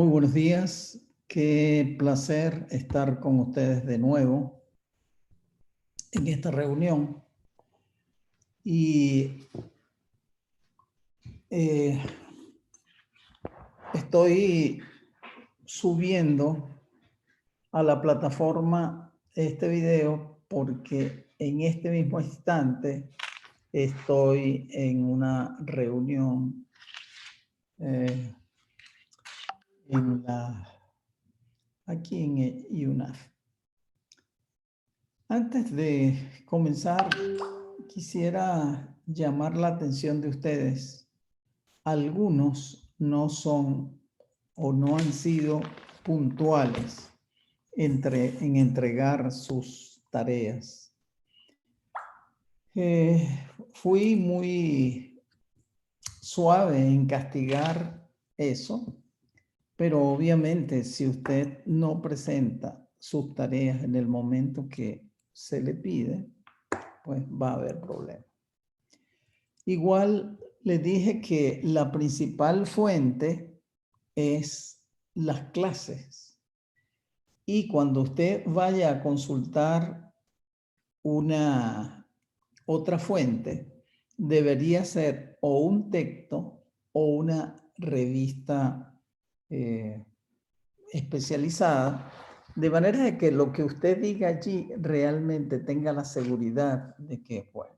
Muy buenos días, qué placer estar con ustedes de nuevo en esta reunión. Y estoy subiendo a la plataforma este video porque en este mismo instante estoy en una reunión aquí en el UNAF. Antes de comenzar, quisiera llamar la atención de ustedes. Algunos no son o no han sido puntuales en entregar sus tareas. Fui muy suave en castigar eso, pero obviamente si usted no presenta sus tareas en el momento que se le pide, pues va a haber problemas. Igual les dije que la principal fuente es las clases. Y cuando usted vaya a consultar una otra fuente, debería ser o un texto o una revista especializada, de manera de que lo que usted diga allí realmente tenga la seguridad de que es bueno.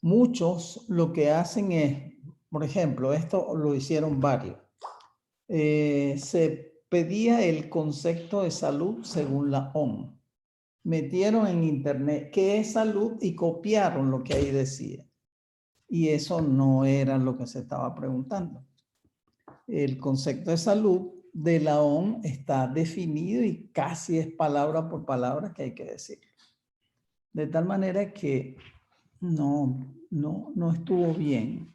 Muchos lo que hacen es, por ejemplo, esto lo hicieron varios. Se pedía el concepto de salud según la OMS. Metieron en internet qué es salud y copiaron lo que ahí decía. Y eso no era lo que se estaba preguntando. El concepto de salud de la OMS está definido y casi es palabra por palabra que hay que decir. De tal manera que no estuvo bien.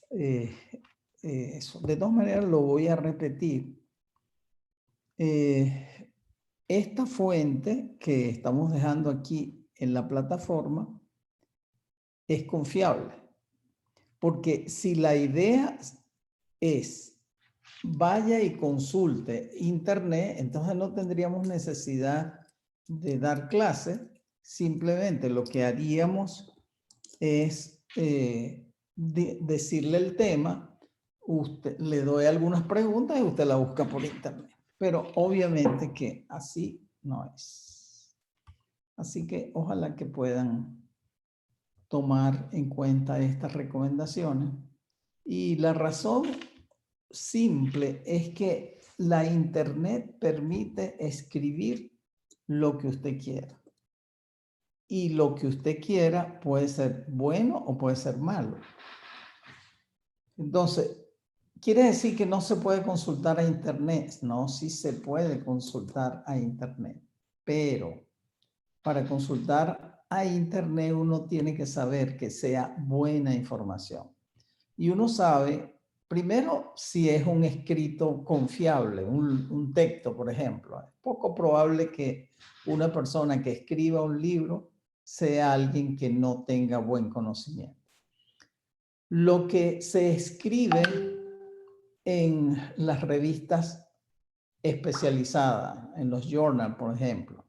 Eso. De todas maneras lo voy a repetir. Esta fuente que estamos dejando aquí en la plataforma es confiable, porque si la idea es vaya y consulte internet, entonces no tendríamos necesidad de dar clase, simplemente lo que haríamos es decirle el tema, usted le doy algunas preguntas y usted la busca por internet. Pero obviamente que así no es. Así que ojalá que puedan tomar en cuenta estas recomendaciones. Y la razón simple es que la internet permite escribir lo que usted quiera. Y lo que usted quiera puede ser bueno o puede ser malo. Entonces, ¿quiere decir que no se puede consultar a internet? No, sí se puede consultar a internet, pero para consultar a internet uno tiene que saber que sea buena información. Y uno sabe, primero, si es un escrito confiable, un texto, por ejemplo. Es poco probable que una persona que escriba un libro sea alguien que no tenga buen conocimiento. Lo que se escribe en las revistas especializadas, en los journals, por ejemplo,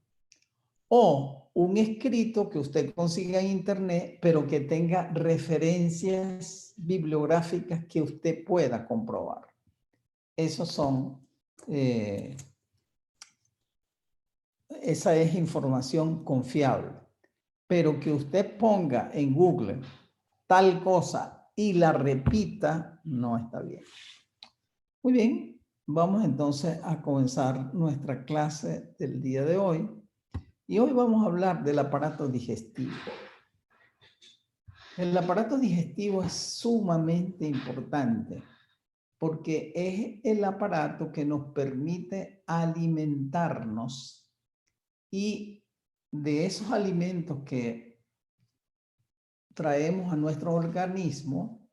o un escrito que usted consiga en internet, pero que tenga referencias bibliográficas que usted pueda comprobar. Esos son, esa es información confiable. Pero que usted ponga en Google tal cosa y la repita, no está bien. Muy bien, vamos entonces a comenzar nuestra clase del día de hoy. Y hoy vamos a hablar del aparato digestivo. El aparato digestivo es sumamente importante porque es el aparato que nos permite alimentarnos y de esos alimentos que traemos a nuestro organismo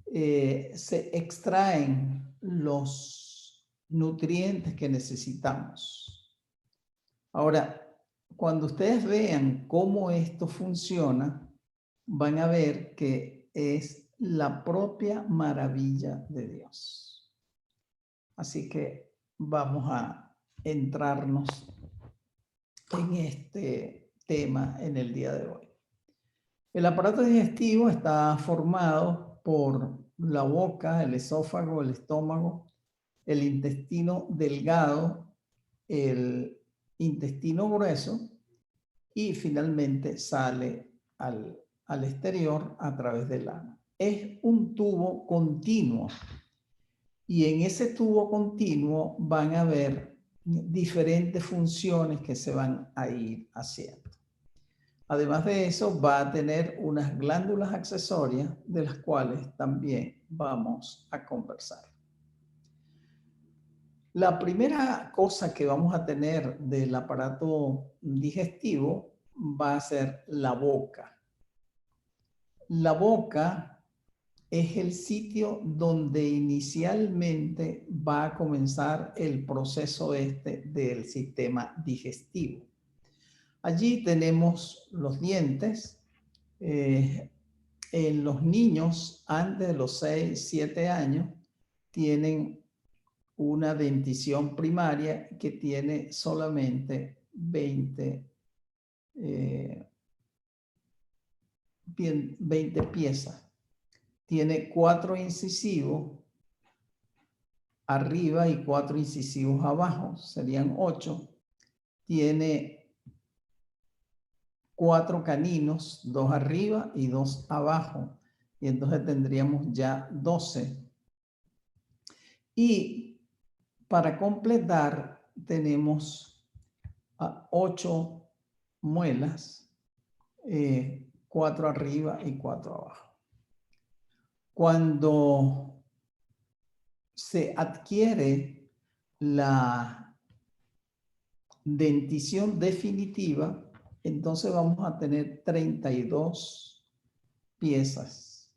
se extraen los nutrientes que necesitamos. Ahora, cuando ustedes vean cómo esto funciona, van a ver que es la propia maravilla de Dios. Así que vamos a entrarnos en este tema en el día de hoy. El aparato digestivo está formado por la boca, el esófago, el estómago, el intestino delgado, el intestino grueso y finalmente sale al exterior a través del ano. Es un tubo continuo y en ese tubo continuo van a haber diferentes funciones que se van a ir haciendo. Además de eso, va a tener unas glándulas accesorias de las cuales también vamos a conversar. La primera cosa que vamos a tener del aparato digestivo va a ser la boca. La boca es el sitio donde inicialmente va a comenzar el proceso del sistema digestivo. Allí tenemos los dientes. En los niños antes de los 6, 7 años tienen una dentición primaria que tiene solamente 20 piezas. Tiene 4 incisivos arriba y 4 incisivos abajo, serían 8. Tiene 4 caninos, 2 arriba y 2 abajo, y entonces tendríamos ya 12. Y para completar tenemos 8 muelas, 4 arriba y 4 abajo. Cuando se adquiere la dentición definitiva, entonces vamos a tener 32 piezas.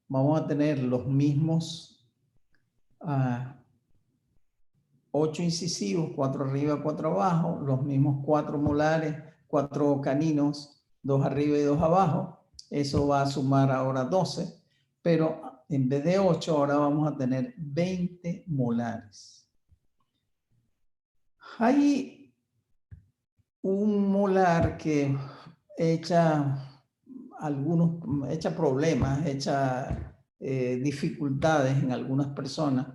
Vamos a tener los mismos 8 incisivos, 4 arriba, 4 abajo, los mismos 4 molares, 4 caninos, 2 arriba y 2 abajo. Eso va a sumar ahora 12, pero en vez de 8 ahora vamos a tener 20 molares. Hay un molar que echa problemas, echa dificultades en algunas personas,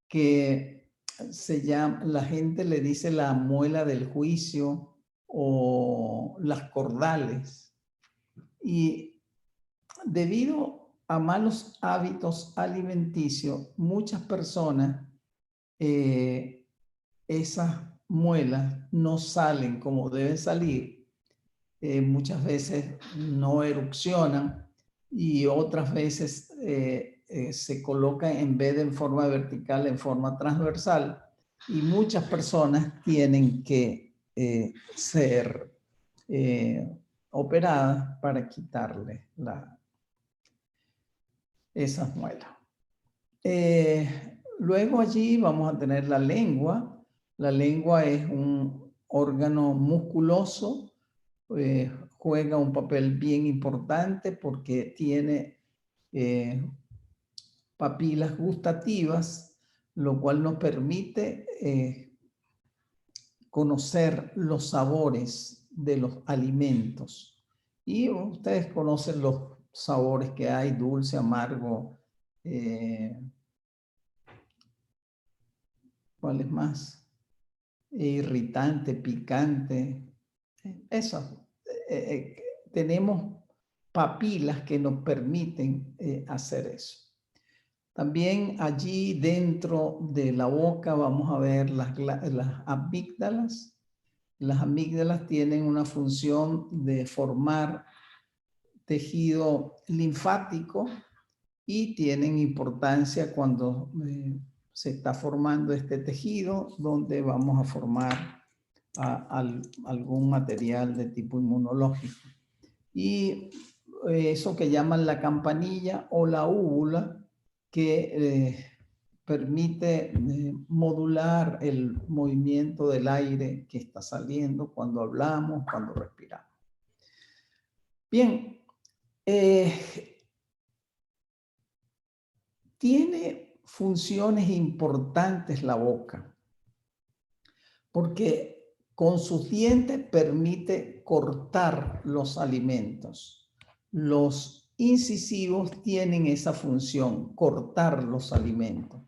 que se llama, la gente le dice la muela del juicio o las cordales. Y debido a malos hábitos alimenticios, muchas personas, esas muelas no salen como deben salir. Muchas veces no erupcionan y otras veces se coloca en vez de en forma vertical, en forma transversal, y muchas personas tienen que ser operadas para quitarle esas muelas. Luego allí vamos a tener la lengua. La lengua es un órgano musculoso, juega un papel bien importante porque tiene papilas gustativas, lo cual nos permite conocer los sabores de los alimentos. Y ustedes conocen los sabores que hay: dulce, amargo, ¿cuál es más? Irritante, picante. Eso. Tenemos papilas que nos permiten hacer eso. También allí dentro de la boca vamos a ver las amígdalas. Las amígdalas tienen una función de formar tejido linfático y tienen importancia cuando se está formando este tejido, donde vamos a formar algún material de tipo inmunológico. Y eso que llaman la campanilla o la úvula, que permite modular el movimiento del aire que está saliendo cuando hablamos, cuando respiramos. Bien, tiene funciones importantes la boca, porque con sus dientes permite cortar los alimentos. Los incisivos tienen esa función, cortar los alimentos.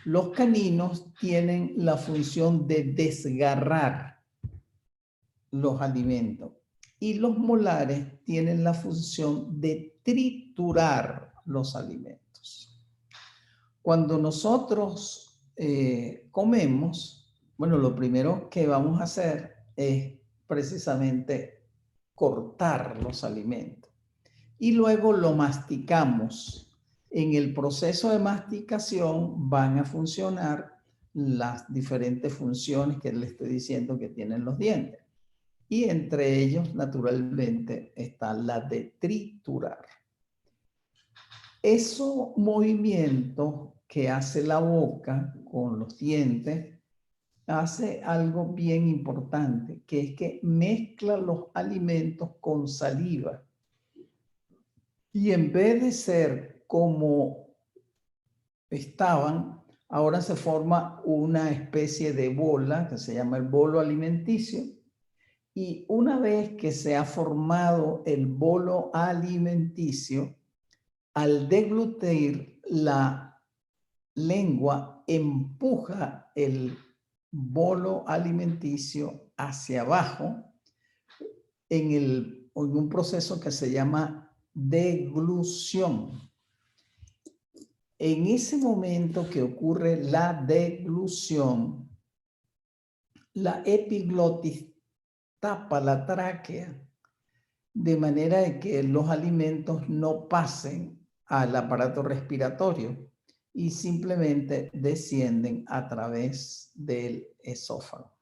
Los caninos tienen la función de desgarrar los alimentos y los molares tienen la función de triturar los alimentos. Cuando nosotros comemos, bueno, lo primero que vamos a hacer es precisamente cortar los alimentos y luego lo masticamos. En el proceso de masticación van a funcionar las diferentes funciones que le estoy diciendo que tienen los dientes. Y entre ellos, naturalmente, está la de triturar. Esos movimientos que hace la boca con los dientes hace algo bien importante, que es que mezcla los alimentos con saliva. Y en vez de ser como estaban, ahora se forma una especie de bola que se llama el bolo alimenticio. Y una vez que se ha formado el bolo alimenticio, al deglutir, la lengua empuja el bolo alimenticio hacia abajo en un proceso que se llama deglución. En ese momento que ocurre la deglución, la epiglotis tapa la tráquea de manera de que los alimentos no pasen al aparato respiratorio y simplemente descienden a través del esófago.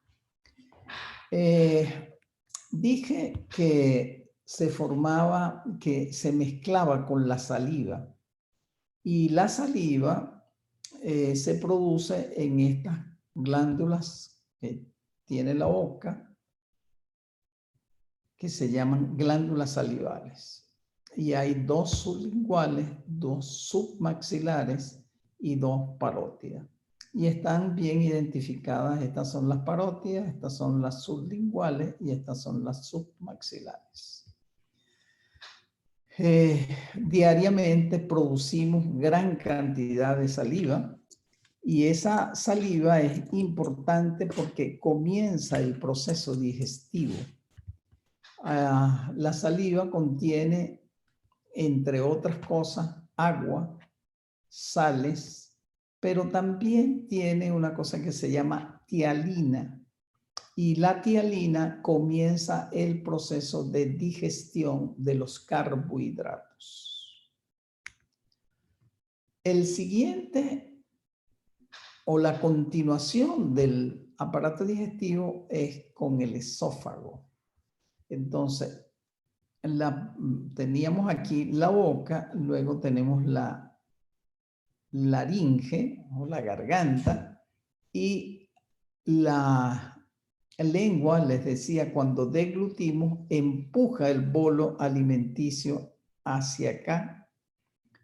Dije que se formaba, que se mezclaba con la saliva y la saliva se produce en estas glándulas que tiene la boca, que se llaman glándulas salivales. Y hay dos sublinguales, dos submaxilares y dos parótidas. Y están bien identificadas. Estas son las parótidas, estas son las sublinguales y estas son las submaxilares. Diariamente producimos gran cantidad de saliva y esa saliva es importante porque comienza el proceso digestivo. La saliva contiene, entre otras cosas, agua, sales, pero también tiene una cosa que se llama tialina. Y la tialina comienza el proceso de digestión de los carbohidratos. El siguiente o la continuación del aparato digestivo es con el esófago. Entonces, teníamos aquí la boca, luego tenemos la laringe o la garganta y la lengua, les decía, cuando deglutimos, empuja el bolo alimenticio hacia acá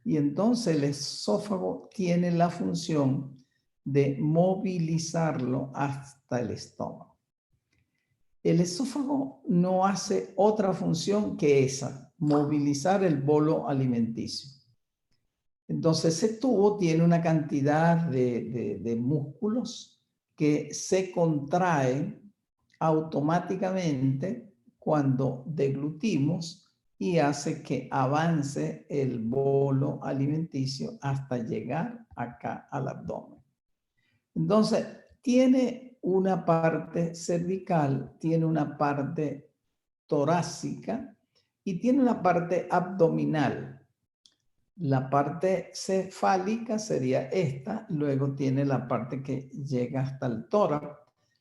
y entonces el esófago tiene la función de movilizarlo hasta el estómago. El esófago no hace otra función que esa, movilizar el bolo alimenticio. Entonces, ese tubo tiene una cantidad de músculos que se contraen automáticamente cuando deglutimos y hace que avance el bolo alimenticio hasta llegar acá al abdomen. Entonces, tiene una parte cervical, tiene una parte torácica y tiene una parte abdominal. La parte cefálica sería esta, luego tiene la parte que llega hasta el tórax,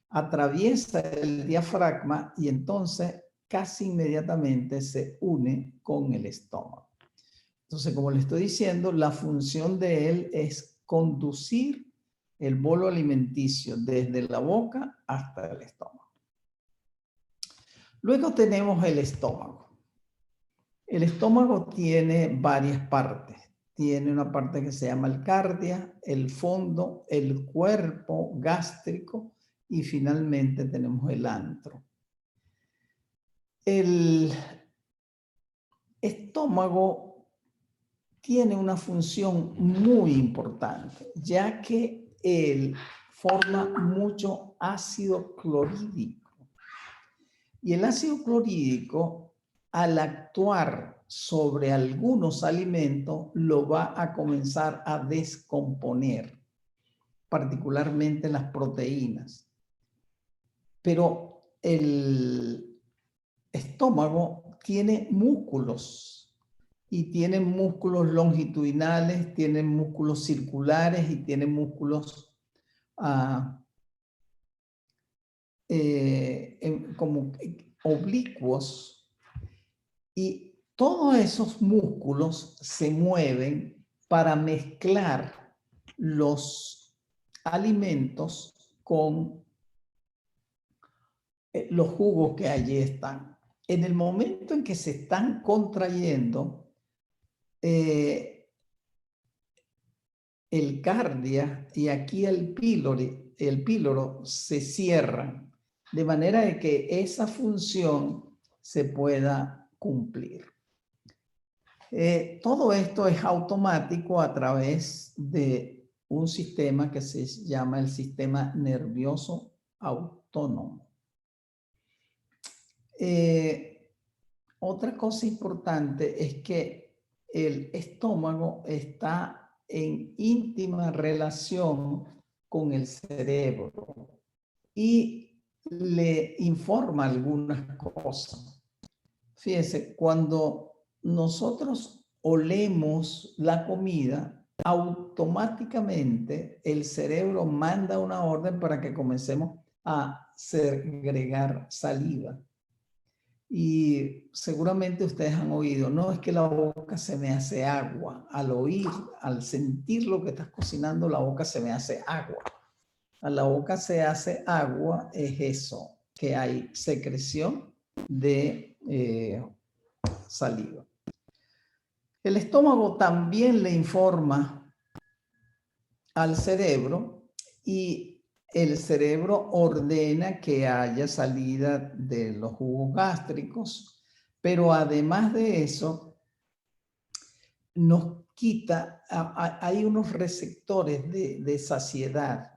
atraviesa el diafragma y entonces casi inmediatamente se une con el estómago. Entonces, como le estoy diciendo, la función de él es conducir el bolo alimenticio desde la boca hasta el estómago. Luego tenemos el estómago. El estómago tiene varias partes. tiene una parte que se llama el cardia, el fondo, el cuerpo gástrico y finalmente tenemos el antro. El estómago tiene una función muy importante, ya que él forma mucho ácido clorhídrico. Y el ácido clorhídrico, al actuar sobre algunos alimentos, lo va a comenzar a descomponer, particularmente las proteínas. Pero el estómago tiene músculos y tiene músculos longitudinales, tiene músculos circulares y tiene músculos como oblicuos, y todos esos músculos se mueven para mezclar los alimentos con los jugos que allí están. En el momento en que se están contrayendo, el cardia y aquí el píloro se cierran, de manera de que esa función se pueda cumplir. Todo esto es automático a través de un sistema que se llama el sistema nervioso autónomo. Otra cosa importante es que el estómago está en íntima relación con el cerebro y le informa algunas cosas. Fíjense, cuando nosotros olemos la comida, automáticamente el cerebro manda una orden para que comencemos a segregar saliva. Y seguramente ustedes han oído, no, es que la boca se me hace agua. Al oír, al sentir lo que estás cocinando, la boca se me hace agua. A la boca se hace agua, es eso, que hay secreción de saliva. El estómago también le informa al cerebro y el cerebro ordena que haya salida de los jugos gástricos, pero además de eso, nos quita, hay unos receptores de saciedad.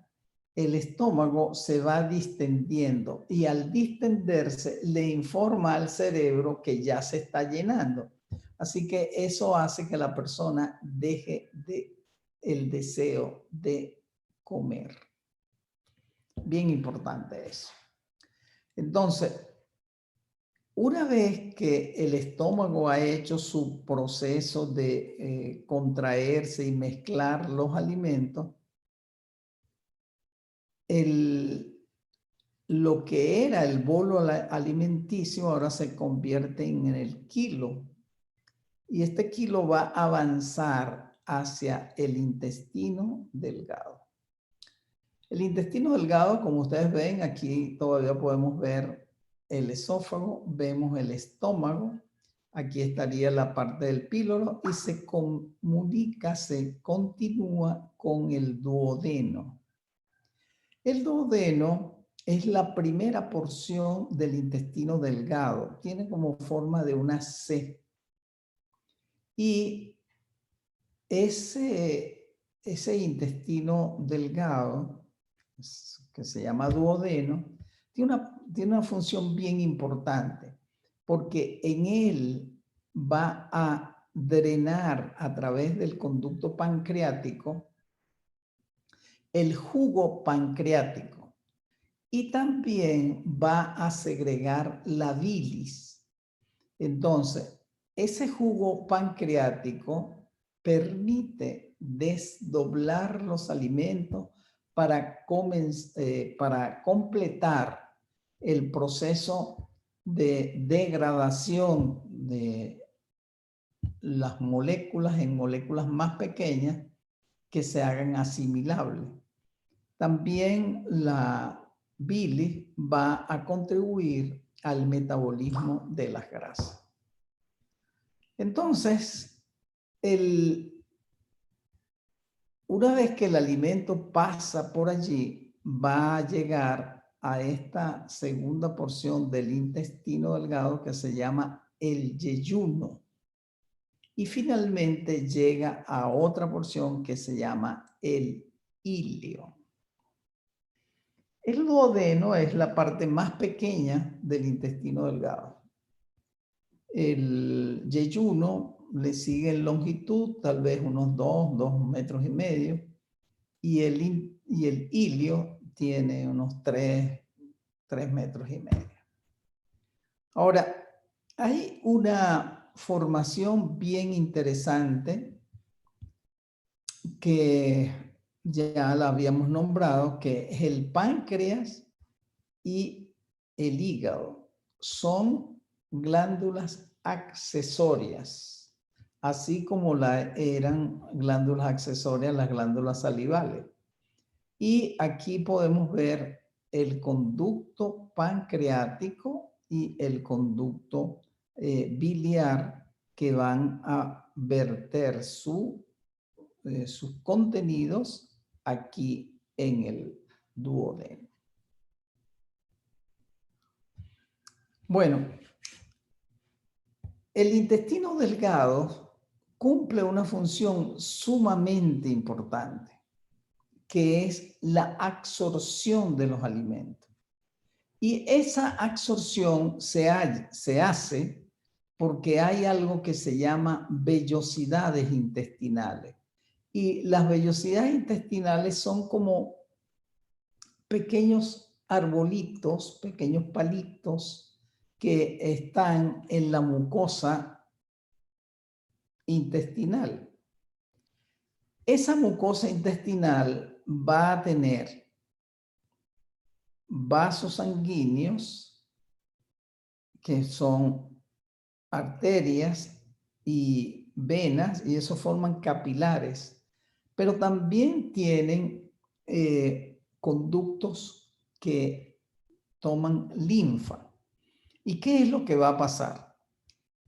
El estómago se va distendiendo y al distenderse le informa al cerebro que ya se está llenando. Así que eso hace que la persona deje el deseo de comer. Bien importante eso. Entonces, una vez que el estómago ha hecho su proceso de contraerse y mezclar los alimentos, lo que era el bolo alimenticio ahora se convierte en el kilo. Y este kilo va a avanzar hacia el intestino delgado. El intestino delgado, como ustedes ven, aquí todavía podemos ver el esófago, vemos el estómago, aquí estaría la parte del píloro y se comunica, se continúa con el duodeno. El duodeno es la primera porción del intestino delgado, tiene como forma de una C. Y ese intestino delgado, que se llama duodeno, tiene una función bien importante, porque en él va a drenar a través del conducto pancreático el jugo pancreático y también va a segregar la bilis. Entonces, ese jugo pancreático permite desdoblar los alimentos para completar el proceso de degradación de las moléculas en moléculas más pequeñas que se hagan asimilables. También la bilis va a contribuir al metabolismo de las grasas. Entonces, el una vez que el alimento pasa por allí, va a llegar a esta segunda porción del intestino delgado que se llama el yeyuno. Y finalmente llega a otra porción que se llama el ilio. El duodeno es la parte más pequeña del intestino delgado. El yeyuno le sigue en longitud, tal vez unos 2 metros y medio, y el ilio tiene unos 3 metros y medio. Ahora, hay una formación bien interesante que ya la habíamos nombrado, que es el páncreas y el hígado. Son glándulas accesorias, así como eran glándulas accesorias las glándulas salivales. Y aquí podemos ver el conducto pancreático y el conducto biliar que van a verter sus contenidos aquí en el duodeno. Bueno, el intestino delgado cumple una función sumamente importante, que es la absorción de los alimentos. Y esa absorción se hace porque hay algo que se llama vellosidades intestinales. Y las vellosidades intestinales son como pequeños arbolitos, pequeños palitos que están en la mucosa intestinal. Esa mucosa intestinal va a tener vasos sanguíneos, que son arterias y venas, y eso forman capilares, pero también tienen conductos que toman linfa. ¿Y qué es lo que va a pasar?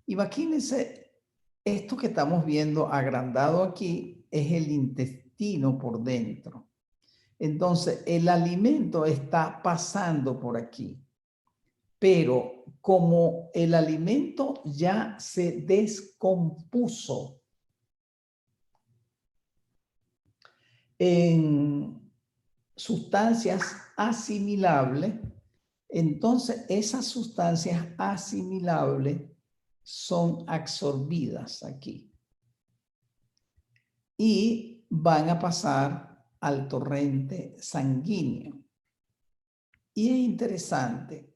Imagínense, esto que estamos viendo agrandado aquí es el intestino por dentro. Entonces, el alimento está pasando por aquí, pero como el alimento ya se descompuso en sustancias asimilables, entonces esas sustancias asimilables son absorbidas aquí y van a pasar al torrente sanguíneo. Y es interesante,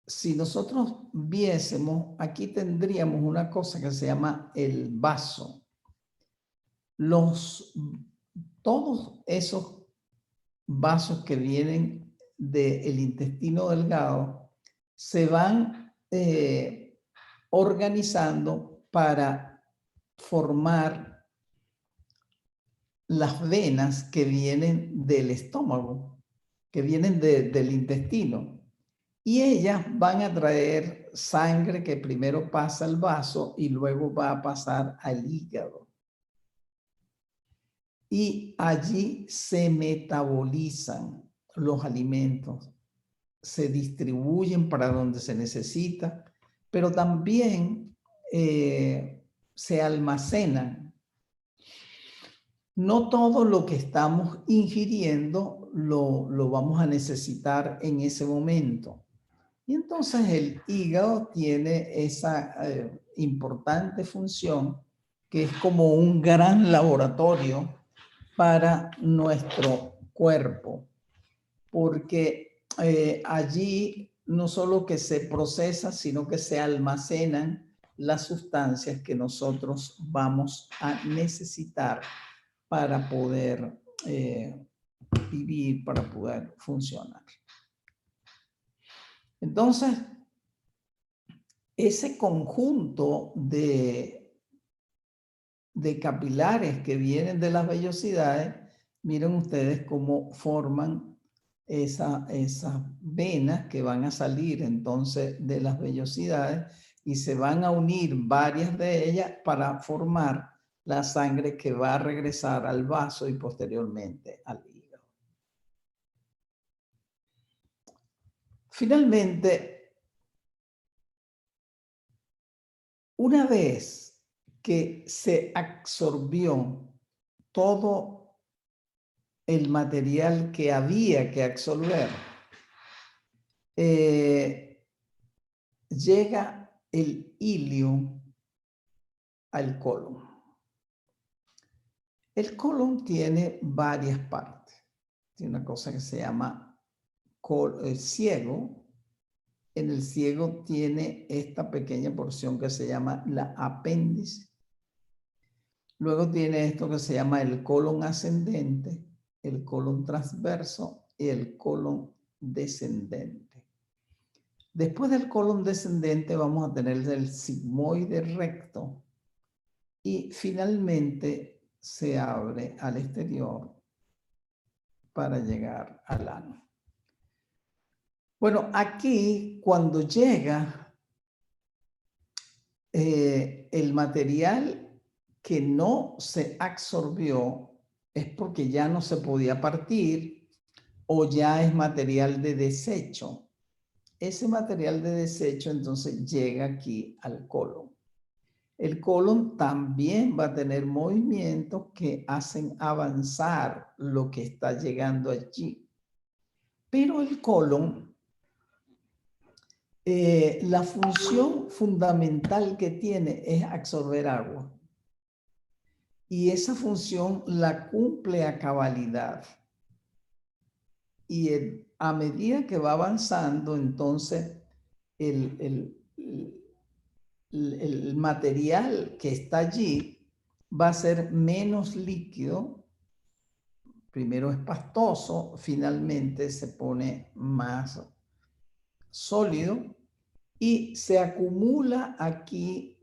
si nosotros viésemos, aquí tendríamos una cosa que se llama el vaso. Todos esos vasos que vienen del intestino delgado se van organizando para formar las venas que vienen del estómago, que vienen del intestino. Y ellas van a traer sangre que primero pasa al vaso y luego va a pasar al hígado. Y allí se metabolizan los alimentos, se distribuyen para donde se necesita, pero también se almacenan. No todo lo que estamos ingiriendo lo vamos a necesitar en ese momento. Y entonces el hígado tiene esa importante función, que es como un gran laboratorio para nuestro cuerpo, porque allí no solo que se procesa, sino que se almacenan las sustancias que nosotros vamos a necesitar para poder vivir, para poder funcionar. Entonces, ese conjunto de capilares que vienen de las vellosidades, miren ustedes cómo forman esas venas que van a salir entonces de las vellosidades, y se van a unir varias de ellas para formar la sangre que va a regresar al vaso y posteriormente al hígado. Finalmente, una vez que se absorbió todo el material que había que absorber, llega el hilio al colon. El colon tiene varias partes. Tiene una cosa que se llama ciego. En el ciego tiene esta pequeña porción que se llama la apéndice. Luego tiene esto que se llama el colon ascendente, el colon transverso y el colon descendente. Después del colon descendente vamos a tener el sigmoide recto y finalmente se abre al exterior para llegar al ano. Bueno, aquí cuando llega el material que no se absorbió es porque ya no se podía partir o ya es material de desecho. Ese material de desecho entonces llega aquí al colon. El colon también va a tener movimientos que hacen avanzar lo que está llegando allí. Pero el colon, la función fundamental que tiene es absorber agua. Y esa función la cumple a cabalidad. Y a medida que va avanzando, entonces el material que está allí va a ser menos líquido. Primero es pastoso, finalmente se pone más sólido y se acumula aquí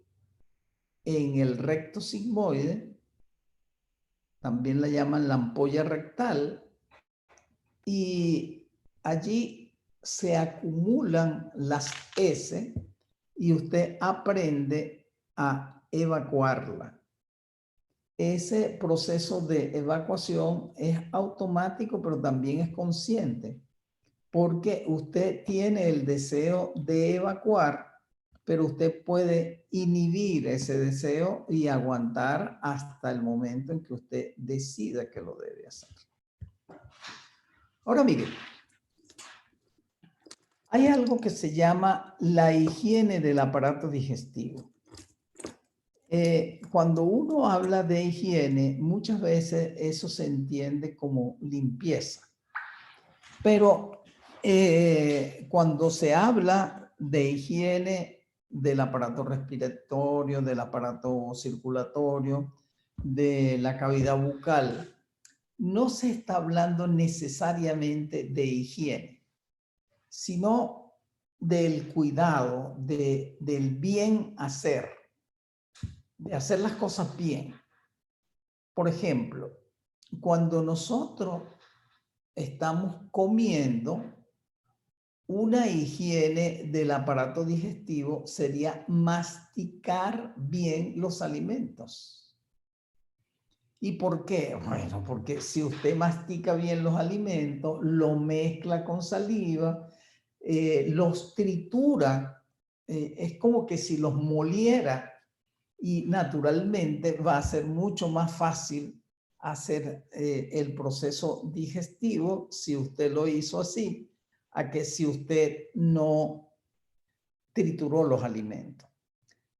en el recto sigmoide, también la llaman la ampolla rectal, y allí se acumulan las heces y usted aprende a evacuarla. Ese proceso de evacuación es automático, pero también es consciente, porque usted tiene el deseo de evacuar, pero usted puede inhibir ese deseo y aguantar hasta el momento en que usted decida que lo debe hacer. Ahora, mire, hay algo que se llama la higiene del aparato digestivo. Cuando uno habla de higiene, muchas veces eso se entiende como limpieza. Pero cuando se habla de higiene del aparato respiratorio, del aparato circulatorio, de la cavidad bucal, no se está hablando necesariamente de higiene, sino del cuidado, del bien hacer, de hacer las cosas bien. Por ejemplo, cuando nosotros estamos comiendo, una higiene del aparato digestivo sería masticar bien los alimentos. ¿Y por qué? Bueno, porque si usted mastica bien los alimentos, lo mezcla con saliva, los tritura, es como que si los moliera, y naturalmente va a ser mucho más fácil hacer el proceso digestivo si usted lo hizo así, a que si usted no trituró los alimentos.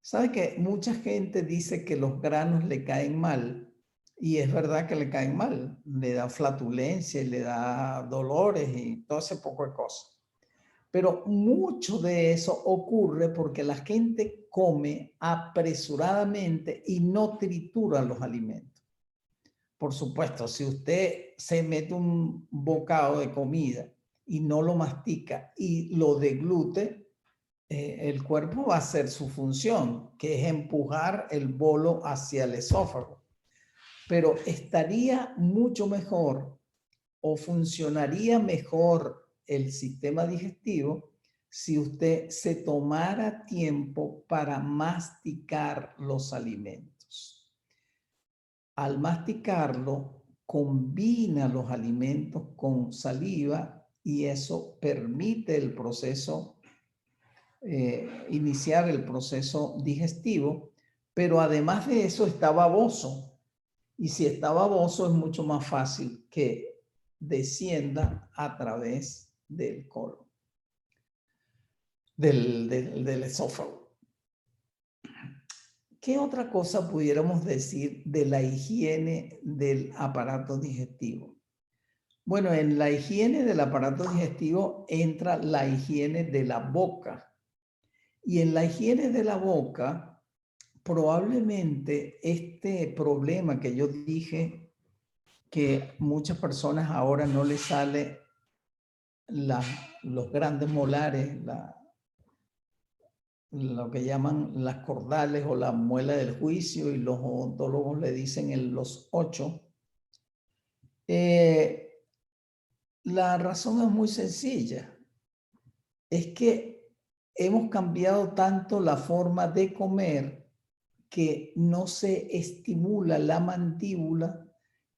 ¿Sabe que mucha gente dice que los granos le caen mal? Y es verdad que le caen mal, le da flatulencia y le da dolores y todo ese poco de cosas. Pero mucho de eso ocurre porque la gente come apresuradamente y no tritura los alimentos. Por supuesto, si usted se mete un bocado de comida y no lo mastica y lo deglute, el cuerpo va a hacer su función, que es empujar el bolo hacia el esófago. Pero estaría mucho mejor o funcionaría mejor el sistema digestivo si usted se tomara tiempo para masticar los alimentos. Al masticarlo, combina los alimentos con saliva y eso permite el proceso, iniciar el proceso digestivo, pero además de eso está baboso. Y si está baboso es mucho más fácil que descienda a través del colon, del esófago. ¿Qué otra cosa pudiéramos decir de la higiene del aparato digestivo? Bueno, en la higiene del aparato digestivo entra la higiene de la boca. Y en la higiene de la boca, probablemente este problema que yo dije, que muchas personas ahora no les sale los grandes molares, lo que llaman las cordales o la muela del juicio, y los odontólogos le dicen los 8. La razón es muy sencilla. Es que hemos cambiado tanto la forma de comer que no se estimula la mandíbula,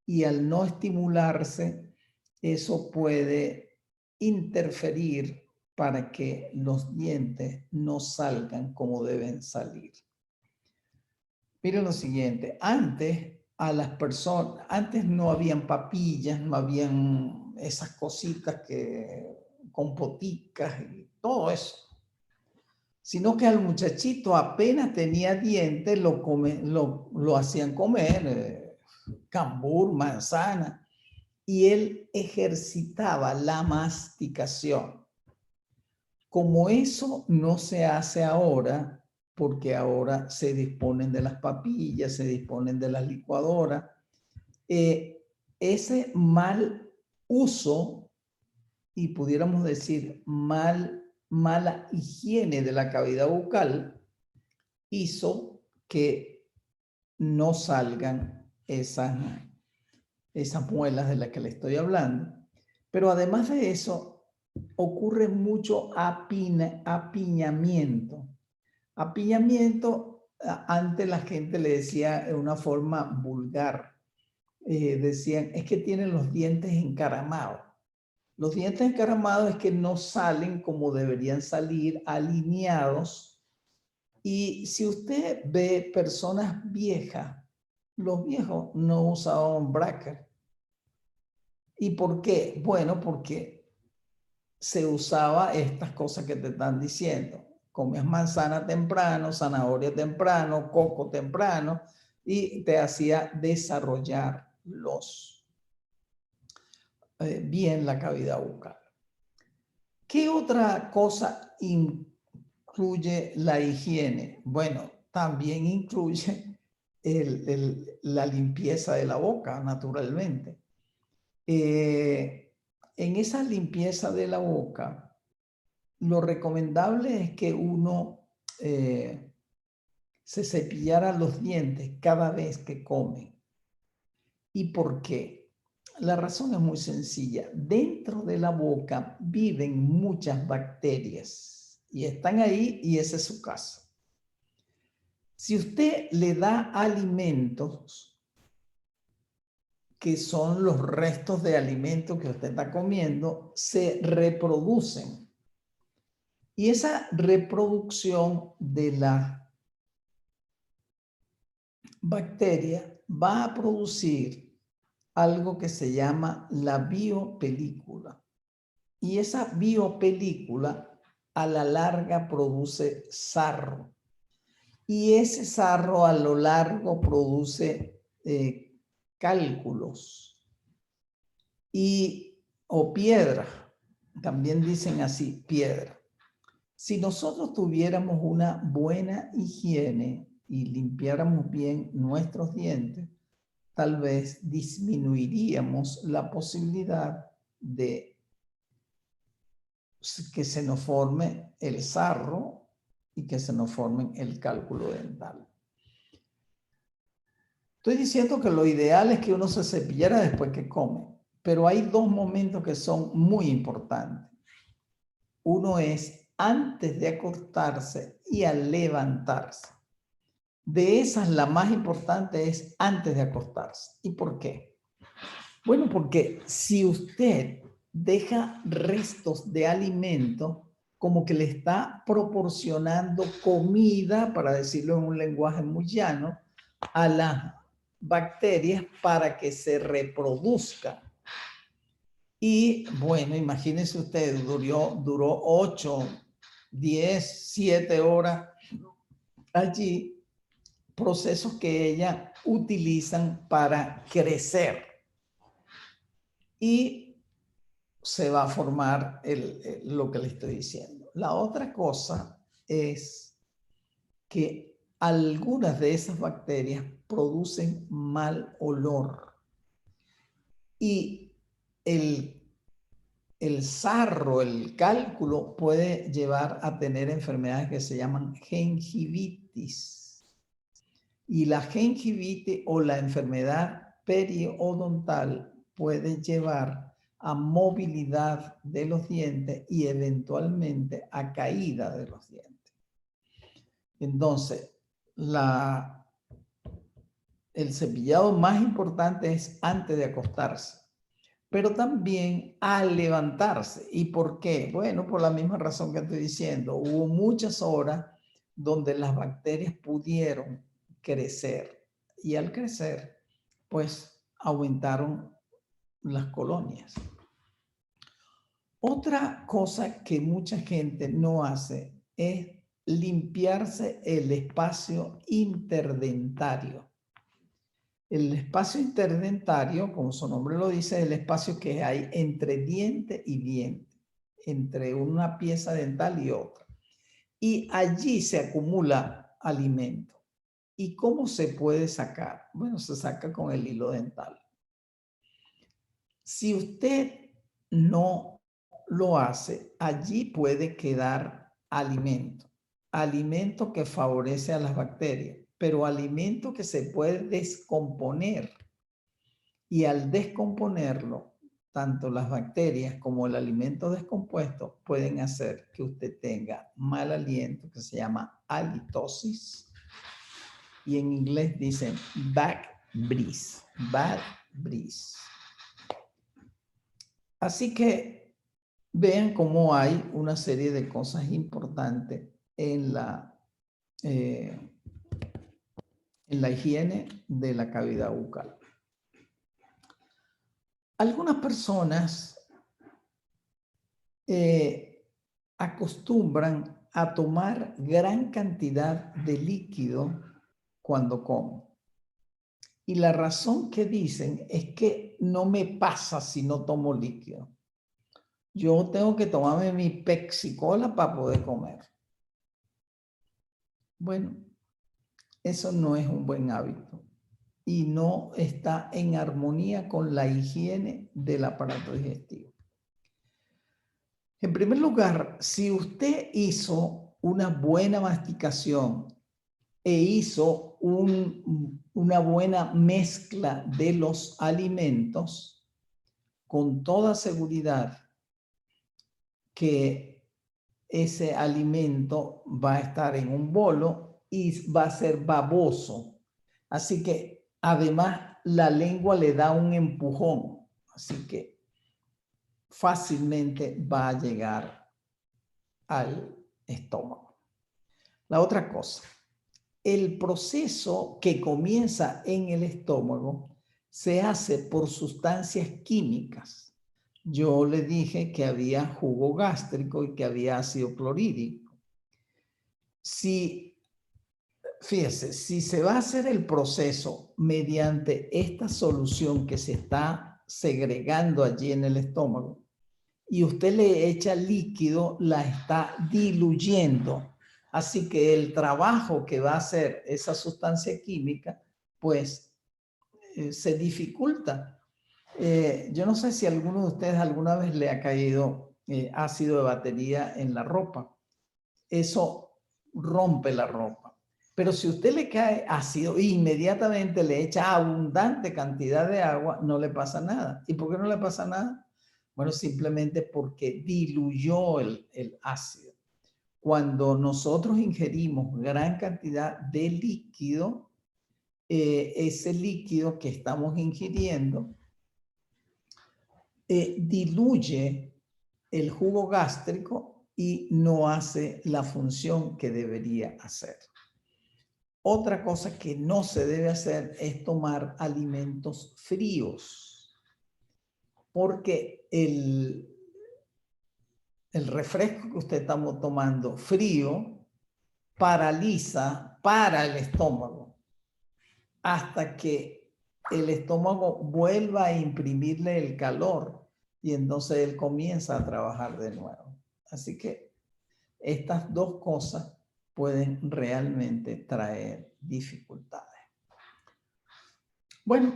y al no estimularse, eso puede interferir para que los dientes no salgan como deben salir. Miren lo siguiente, antes no habían papillas, no habían esas cositas con poticas y todo eso, sino que al muchachito apenas tenía dientes, lo hacían comer cambur, manzana, y él ejercitaba la masticación. Como eso no se hace ahora, porque ahora se disponen de las papillas, se disponen de las licuadoras, ese mal uso, y pudiéramos decir mala higiene de la cavidad bucal, hizo que no salgan esas muelas de las que le estoy hablando. Pero además de eso, ocurre mucho apiñamiento. Apiñamiento, antes la gente le decía de una forma vulgar, decían, es que tienen los dientes encaramados. Los dientes encaramados es que no salen como deberían salir, alineados. Y si usted ve personas viejas, los viejos no usaban brackets. ¿Y por qué? Bueno, porque se usaba estas cosas que te están diciendo. Comías manzana temprano, zanahoria temprano, coco temprano, y te hacía desarrollar bien la cavidad bucal. ¿Qué otra cosa incluye la higiene? Bueno, también incluye la limpieza de la boca, naturalmente. En esa limpieza de la boca, lo recomendable es que uno se cepillara los dientes cada vez que come. ¿Y por qué? La razón es muy sencilla. Dentro de la boca viven muchas bacterias y están ahí, y esa es su casa. Si usted le da alimentos que son los restos de alimentos que usted está comiendo, se reproducen. Y esa reproducción de la bacteria va a producir algo que se llama la biopelícula. Y esa biopelícula a la larga produce sarro. Y ese sarro a lo largo produce cálculos o piedra. También dicen así, piedra. Si nosotros tuviéramos una buena higiene y limpiáramos bien nuestros dientes, tal vez disminuiríamos la posibilidad de que se nos forme el sarro y que se nos forme el cálculo dental. Estoy diciendo que lo ideal es que uno se cepillara después que come, pero hay dos momentos que son muy importantes. Uno es antes de acostarse y al levantarse. De esas, la más importante es antes de acostarse. ¿Y por qué? Bueno, porque si usted deja restos de alimento, como que le está proporcionando comida, para decirlo en un lenguaje muy llano, a las bacterias para que se reproduzcan. Y bueno, imagínense usted, duró 8, 10, 7 horas allí, procesos que ella utilizan para crecer. Y se va a formar lo que le estoy diciendo. La otra cosa es que algunas de esas bacterias producen mal olor. Y el sarro, el cálculo, puede llevar a tener enfermedades que se llaman gingivitis. Y la gingivitis o la enfermedad periodontal puede llevar a movilidad de los dientes y eventualmente a caída de los dientes. Entonces, el cepillado más importante es antes de acostarse, pero también al levantarse. ¿Y por qué? Bueno, por la misma razón que estoy diciendo. Hubo muchas horas donde las bacterias pudieron crecer y al crecer, pues aumentaron las colonias. Otra cosa que mucha gente no hace es limpiarse el espacio interdentario. El espacio interdentario, como su nombre lo dice, es el espacio que hay entre diente y diente, entre una pieza dental y otra. Y allí se acumula alimento. ¿Y cómo se puede sacar? Bueno, se saca con el hilo dental. Si usted no lo hace, allí puede quedar alimento. Alimento que favorece a las bacterias, pero alimento que se puede descomponer. Y al descomponerlo, tanto las bacterias como el alimento descompuesto pueden hacer que usted tenga mal aliento, que se llama halitosis. Y en inglés dicen bad breath, bad breath. Así que vean cómo hay una serie de cosas importantes en la higiene de la cavidad bucal. Algunas personas acostumbran a tomar gran cantidad de líquido cuando comen. Y la razón que dicen es que no me pasa si no tomo líquido. Yo tengo que tomarme mi Pepsi-Cola para poder comer. Bueno, eso no es un buen hábito y no está en armonía con la higiene del aparato digestivo. En primer lugar, si usted hizo una buena masticación e hizo una buena mezcla de los alimentos, con toda seguridad que ese alimento va a estar en un bolo y va a ser baboso. Así que además la lengua le da un empujón. Así que fácilmente va a llegar al estómago. La otra cosa, el proceso que comienza en el estómago se hace por sustancias químicas. Yo le dije que había jugo gástrico y que había ácido clorhídrico. Fíjese, si se va a hacer el proceso mediante esta solución que se está segregando allí en el estómago y usted le echa líquido, la está diluyendo. Así que el trabajo que va a hacer esa sustancia química, pues se dificulta. Yo no sé si a alguno de ustedes alguna vez le ha caído ácido de batería en la ropa. Eso rompe la ropa. Pero si usted le cae ácido e inmediatamente le echa abundante cantidad de agua, no le pasa nada. ¿Y por qué no le pasa nada? Bueno, simplemente porque diluyó el ácido. cuando nosotros ingerimos gran cantidad de líquido, ese líquido que estamos ingiriendo diluye el jugo gástrico y no hace la función que debería hacer. Otra cosa que no se debe hacer es tomar alimentos fríos, porque el refresco que usted está tomando frío paraliza para el estómago hasta que el estómago vuelva a imprimirle el calor y entonces él comienza a trabajar de nuevo. Así que estas dos cosas pueden realmente traer dificultades. Bueno,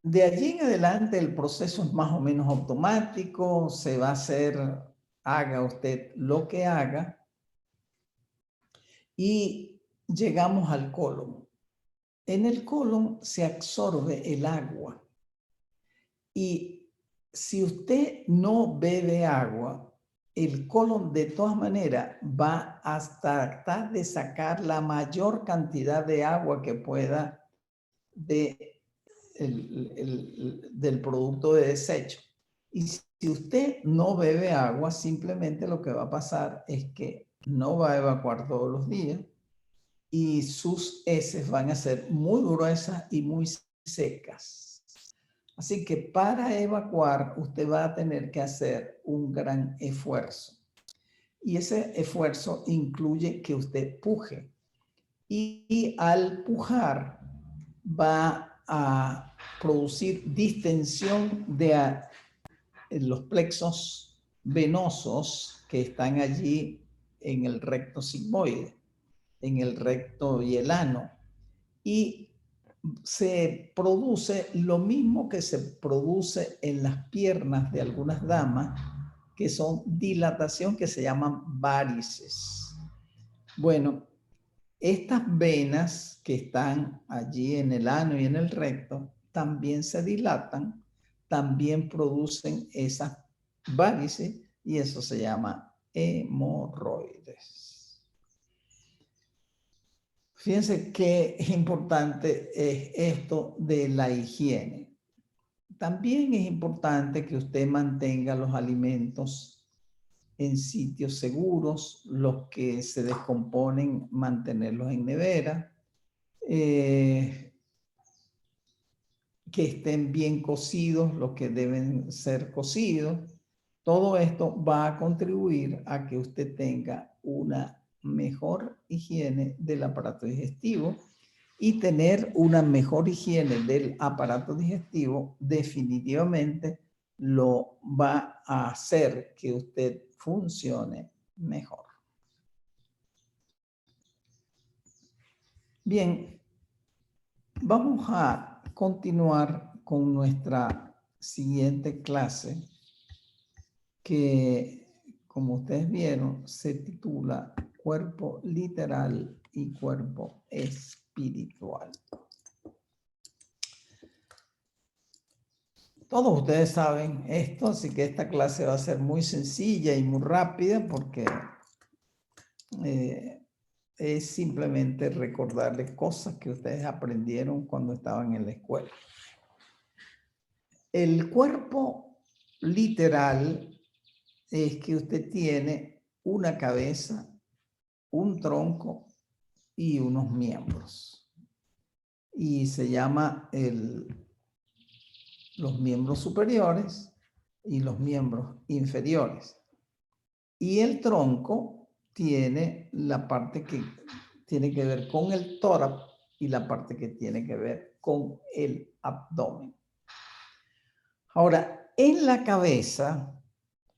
de allí en adelante el proceso es más o menos automático, se va a hacer, haga usted lo que haga, y llegamos al colon. En el colon se absorbe el agua y si usted no bebe agua, el colon de todas maneras va a tratar de sacar la mayor cantidad de agua que pueda del producto de desecho. Y si usted no bebe agua, simplemente lo que va a pasar es que no va a evacuar todos los días y sus heces van a ser muy gruesas y muy secas. Así que para evacuar usted va a tener que hacer un gran esfuerzo. Y ese esfuerzo incluye que usted puje. Y al pujar va a producir distensión de los plexos venosos que están allí en el recto sigmoide, en el recto y el ano. Y se produce lo mismo que se produce en las piernas de algunas damas, que son dilatación, que se llaman varices. Bueno, estas venas que están allí en el ano y en el recto también se dilatan, también producen esas varices y eso se llama hemorroides. Fíjense qué importante es esto de la higiene. También es importante que usted mantenga los alimentos en sitios seguros, los que se descomponen, mantenerlos en nevera, que estén bien cocidos, los que deben ser cocidos. Todo esto va a contribuir a que usted tenga una mejor higiene del aparato digestivo, y tener una mejor higiene del aparato digestivo definitivamente lo va a hacer que usted funcione mejor. Bien, vamos a continuar con nuestra siguiente clase que, como ustedes vieron, se titula Cuerpo literal y cuerpo espiritual. Todos ustedes saben esto, así que esta clase va a ser muy sencilla y muy rápida porque es simplemente recordarles cosas que ustedes aprendieron cuando estaban en la escuela. El cuerpo literal es que usted tiene una cabeza, un tronco y unos miembros. Y se llama los miembros superiores y los miembros inferiores. Y el tronco tiene la parte que tiene que ver con el tórax y la parte que tiene que ver con el abdomen. Ahora, en la cabeza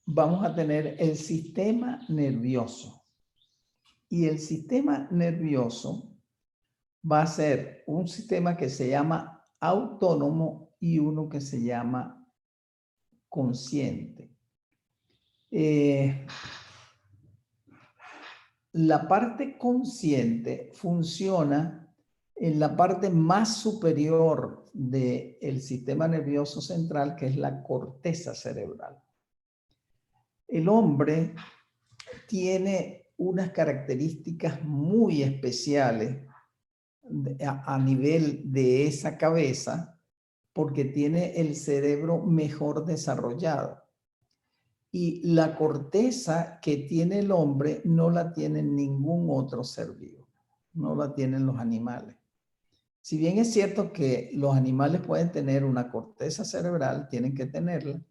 vamos a tener el sistema nervioso. Y el sistema nervioso va a ser un sistema que se llama autónomo y uno que se llama consciente. La parte consciente funciona en la parte más superior del sistema nervioso central, que es la corteza cerebral. El hombre tiene unas características muy especiales a nivel de esa cabeza porque tiene el cerebro mejor desarrollado. Y la corteza que tiene el hombre no la tiene ningún otro ser vivo, no la tienen los animales. Si bien es cierto que los animales pueden tener una corteza cerebral, tienen que tenerla,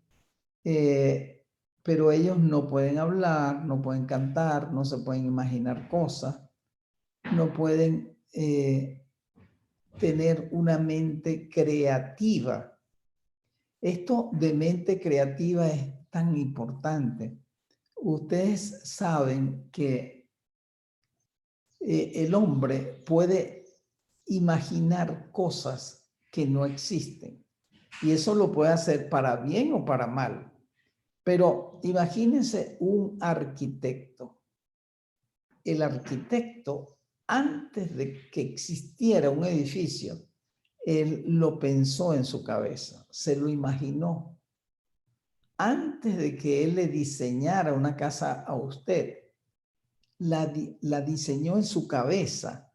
pero ellos no pueden hablar, no pueden cantar, no se pueden imaginar cosas, no pueden tener una mente creativa. Esto de mente creativa es tan importante. Ustedes saben que el hombre puede imaginar cosas que no existen y eso lo puede hacer para bien o para mal. Pero imagínense un arquitecto. El arquitecto, antes de que existiera un edificio, él lo pensó en su cabeza, se lo imaginó. Antes de que él le diseñara una casa a usted, la diseñó en su cabeza.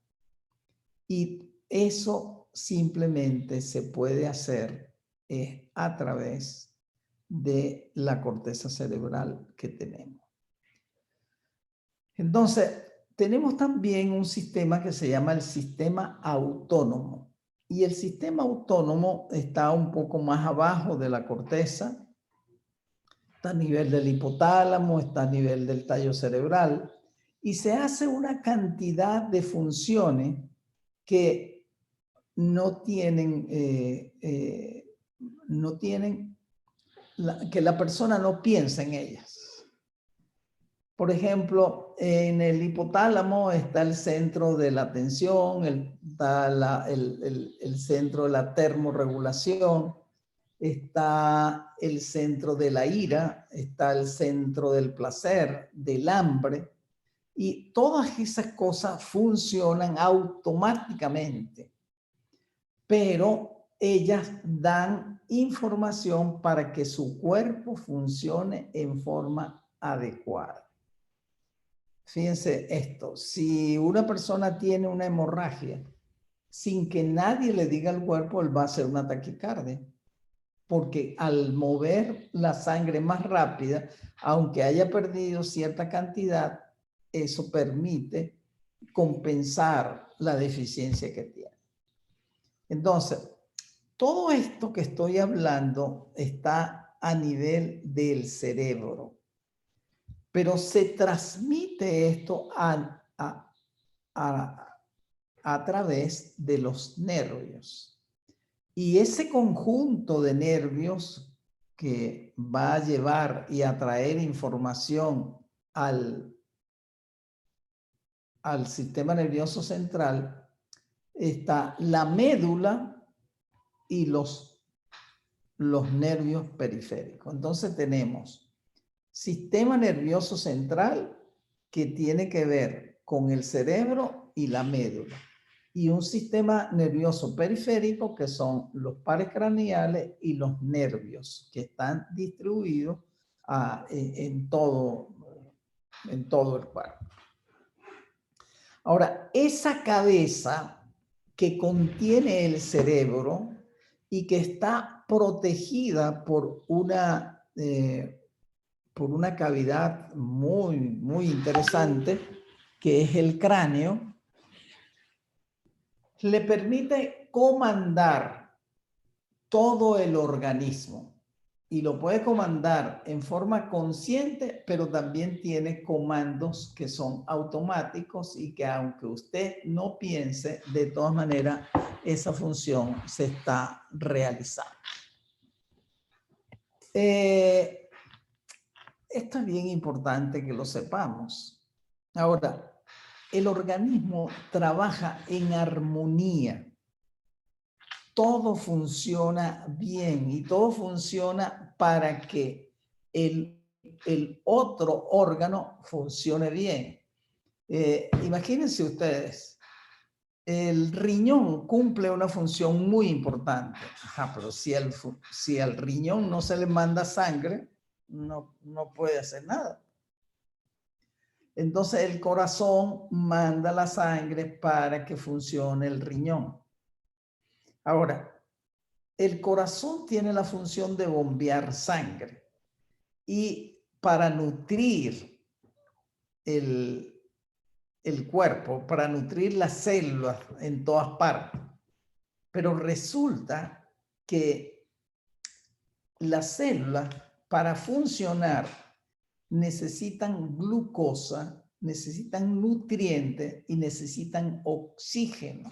Y eso simplemente se puede hacer a través de la corteza cerebral que tenemos. Entonces, tenemos también un sistema que se llama el sistema autónomo. Y el sistema autónomo está un poco más abajo de la corteza, está a nivel del hipotálamo, está a nivel del tallo cerebral, y se hace una cantidad de funciones que no tienen, que la persona no piensa en ellas. Por ejemplo, en el hipotálamo está el centro de la atención, está el centro de la termorregulación, está el centro de la ira, está el centro del placer, del hambre, y todas esas cosas funcionan automáticamente, pero ellas dan información para que su cuerpo funcione en forma adecuada. Fíjense esto, si una persona tiene una hemorragia, sin que nadie le diga al cuerpo, él va a hacer una taquicardia, porque al mover la sangre más rápida, aunque haya perdido cierta cantidad, eso permite compensar la deficiencia que tiene. Entonces, todo esto que estoy hablando está a nivel del cerebro. Pero se transmite esto a través de los nervios. Y ese conjunto de nervios que va a llevar y a traer información al sistema nervioso central, está la médula y los nervios periféricos. Entonces tenemos sistema nervioso central que tiene que ver con el cerebro y la médula. Y un sistema nervioso periférico que son los pares craneales y los nervios que están distribuidos en todo el cuerpo. Ahora, esa cabeza que contiene el cerebro y que está protegida por una cavidad muy, muy interesante, que es el cráneo, le permite comandar todo el organismo y lo puede comandar en forma consciente, pero también tiene comandos que son automáticos y que aunque usted no piense, de todas maneras, esa función se está realizando. Esto es bien importante que lo sepamos. Ahora, el organismo trabaja en armonía. Todo funciona bien y todo funciona para que el otro órgano funcione bien. Imagínense ustedes, el riñón cumple una función muy importante. Pero si al riñón no se le manda sangre, no puede hacer nada. Entonces el corazón manda la sangre para que funcione el riñón. Ahora, el corazón tiene la función de bombear sangre y para nutrir el cuerpo, para nutrir las células en todas partes. Pero resulta que las células, para funcionar, necesitan glucosa, necesitan nutrientes y necesitan oxígeno.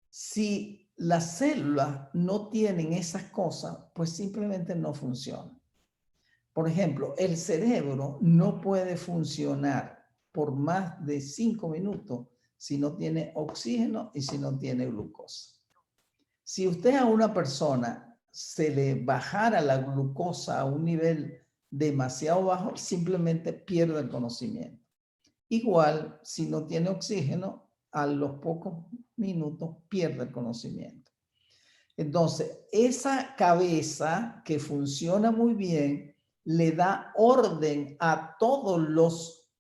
Si las células no tienen esas cosas, pues simplemente no funcionan. Por ejemplo, el cerebro no puede funcionar por más de 5 minutos si no tiene oxígeno y si no tiene glucosa. Si usted a una persona se le bajara la glucosa a un nivel demasiado bajo, simplemente pierde el conocimiento. Igual, si no tiene oxígeno, a los pocos minutos pierde el conocimiento. Entonces, esa cabeza que funciona muy bien le da orden a todos los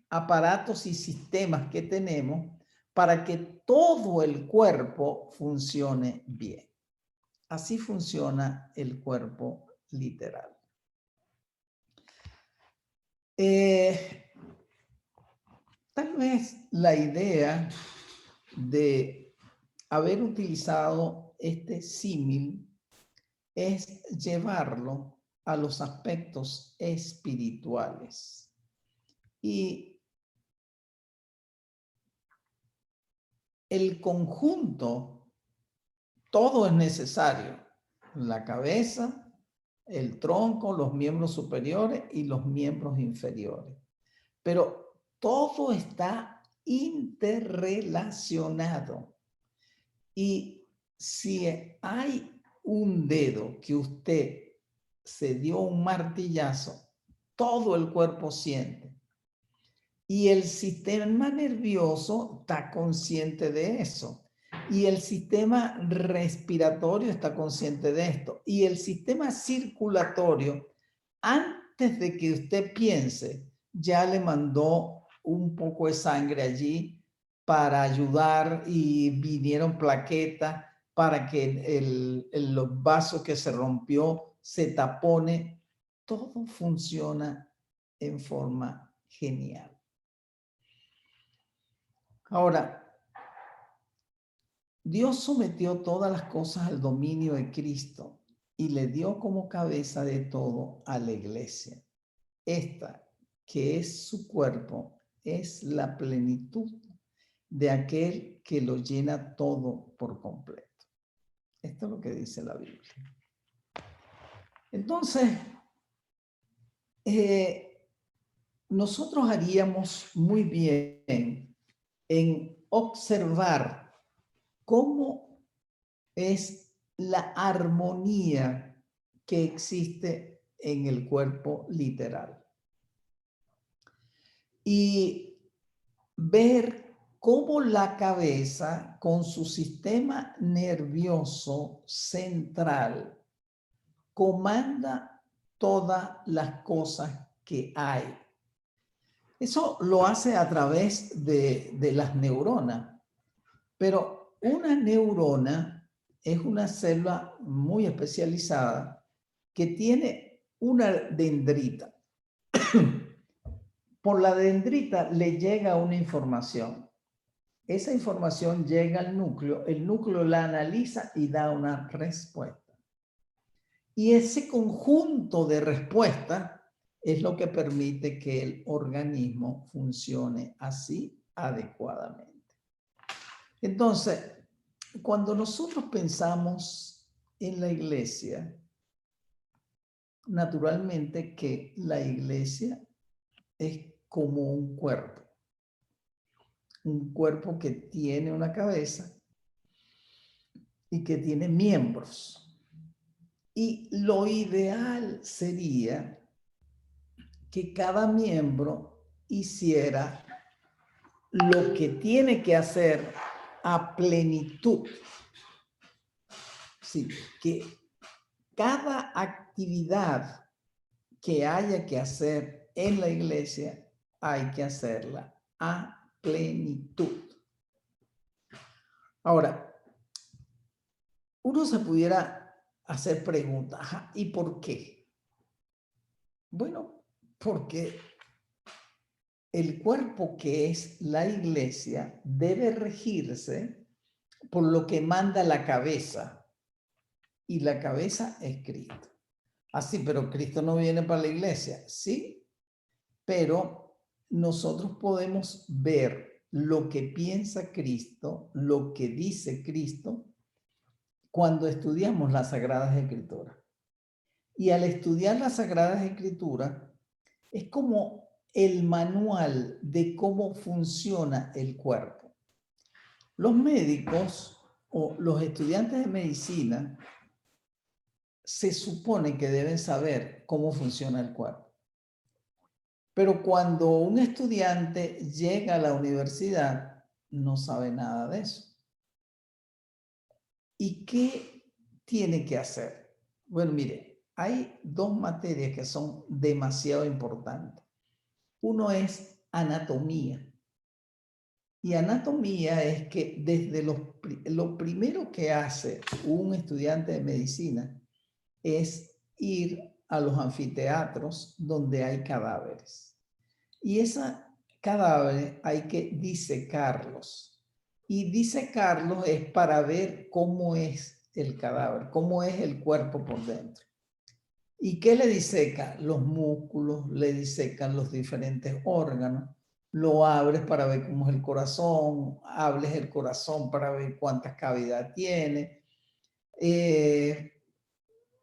aparatos y sistemas que tenemos para que todo el cuerpo funcione bien. Así funciona el cuerpo literal. Tal vez la idea de haber utilizado este símil es llevarlo a los aspectos espirituales. Y el conjunto, todo es necesario. La cabeza, el tronco, los miembros superiores y los miembros inferiores. Pero todo está interrelacionado. Y si hay un dedo que usted se dio un martillazo, todo el cuerpo siente. Y el sistema nervioso está consciente de eso. Y el sistema respiratorio está consciente de esto. Y el sistema circulatorio, antes de que usted piense, ya le mandó un poco de sangre allí para ayudar y vinieron plaquetas para que los vasos que se rompió se tapone. Todo funciona en forma genial. Ahora, Dios sometió todas las cosas al dominio de Cristo y le dio como cabeza de todo a la iglesia. Esta, que es su cuerpo, es la plenitud de aquel que lo llena todo por completo. Esto es lo que dice la Biblia. Entonces, nosotros haríamos muy bien en observar cómo es la armonía que existe en el cuerpo literal. Y ver cómo la cabeza, con su sistema nervioso central, comanda todas las cosas que hay. Eso lo hace a través de las neuronas. Pero una neurona es una célula muy especializada que tiene una dendrita. Por la dendrita le llega una información. Esa información llega al núcleo, el núcleo la analiza y da una respuesta. Y ese conjunto de respuestas es lo que permite que el organismo funcione así adecuadamente. Entonces, cuando nosotros pensamos en la iglesia, naturalmente que la iglesia es como un cuerpo que tiene una cabeza y que tiene miembros. Y lo ideal sería que cada miembro hiciera lo que tiene que hacer a plenitud. Sí, que cada actividad que haya que hacer en la iglesia hay que hacerla a plenitud. Ahora, uno se pudiera hacer preguntas, ¿y por qué? Bueno, porque el cuerpo que es la iglesia debe regirse por lo que manda la cabeza, y la cabeza es Cristo. Así, pero Cristo no viene para la iglesia, sí, pero nosotros podemos ver lo que piensa Cristo, lo que dice Cristo, cuando estudiamos las Sagradas Escrituras. Y al estudiar las Sagradas Escrituras, es como el manual de cómo funciona el cuerpo. Los médicos o los estudiantes de medicina se supone que deben saber cómo funciona el cuerpo. Pero cuando un estudiante llega a la universidad, no sabe nada de eso. ¿Y qué tiene que hacer? Bueno, mire, hay dos materias que son demasiado importantes. Uno es anatomía. Y anatomía es que desde lo primero que hace un estudiante de medicina es ir a los anfiteatros donde hay cadáveres. Y esos cadáveres hay que disecarlos. Y disecarlos es para ver cómo es el cadáver, cómo es el cuerpo por dentro. ¿Y qué le diseca? Los músculos, le disecan los diferentes órganos. Lo abres para ver cómo es el corazón, hables el corazón para ver cuántas cavidades tiene.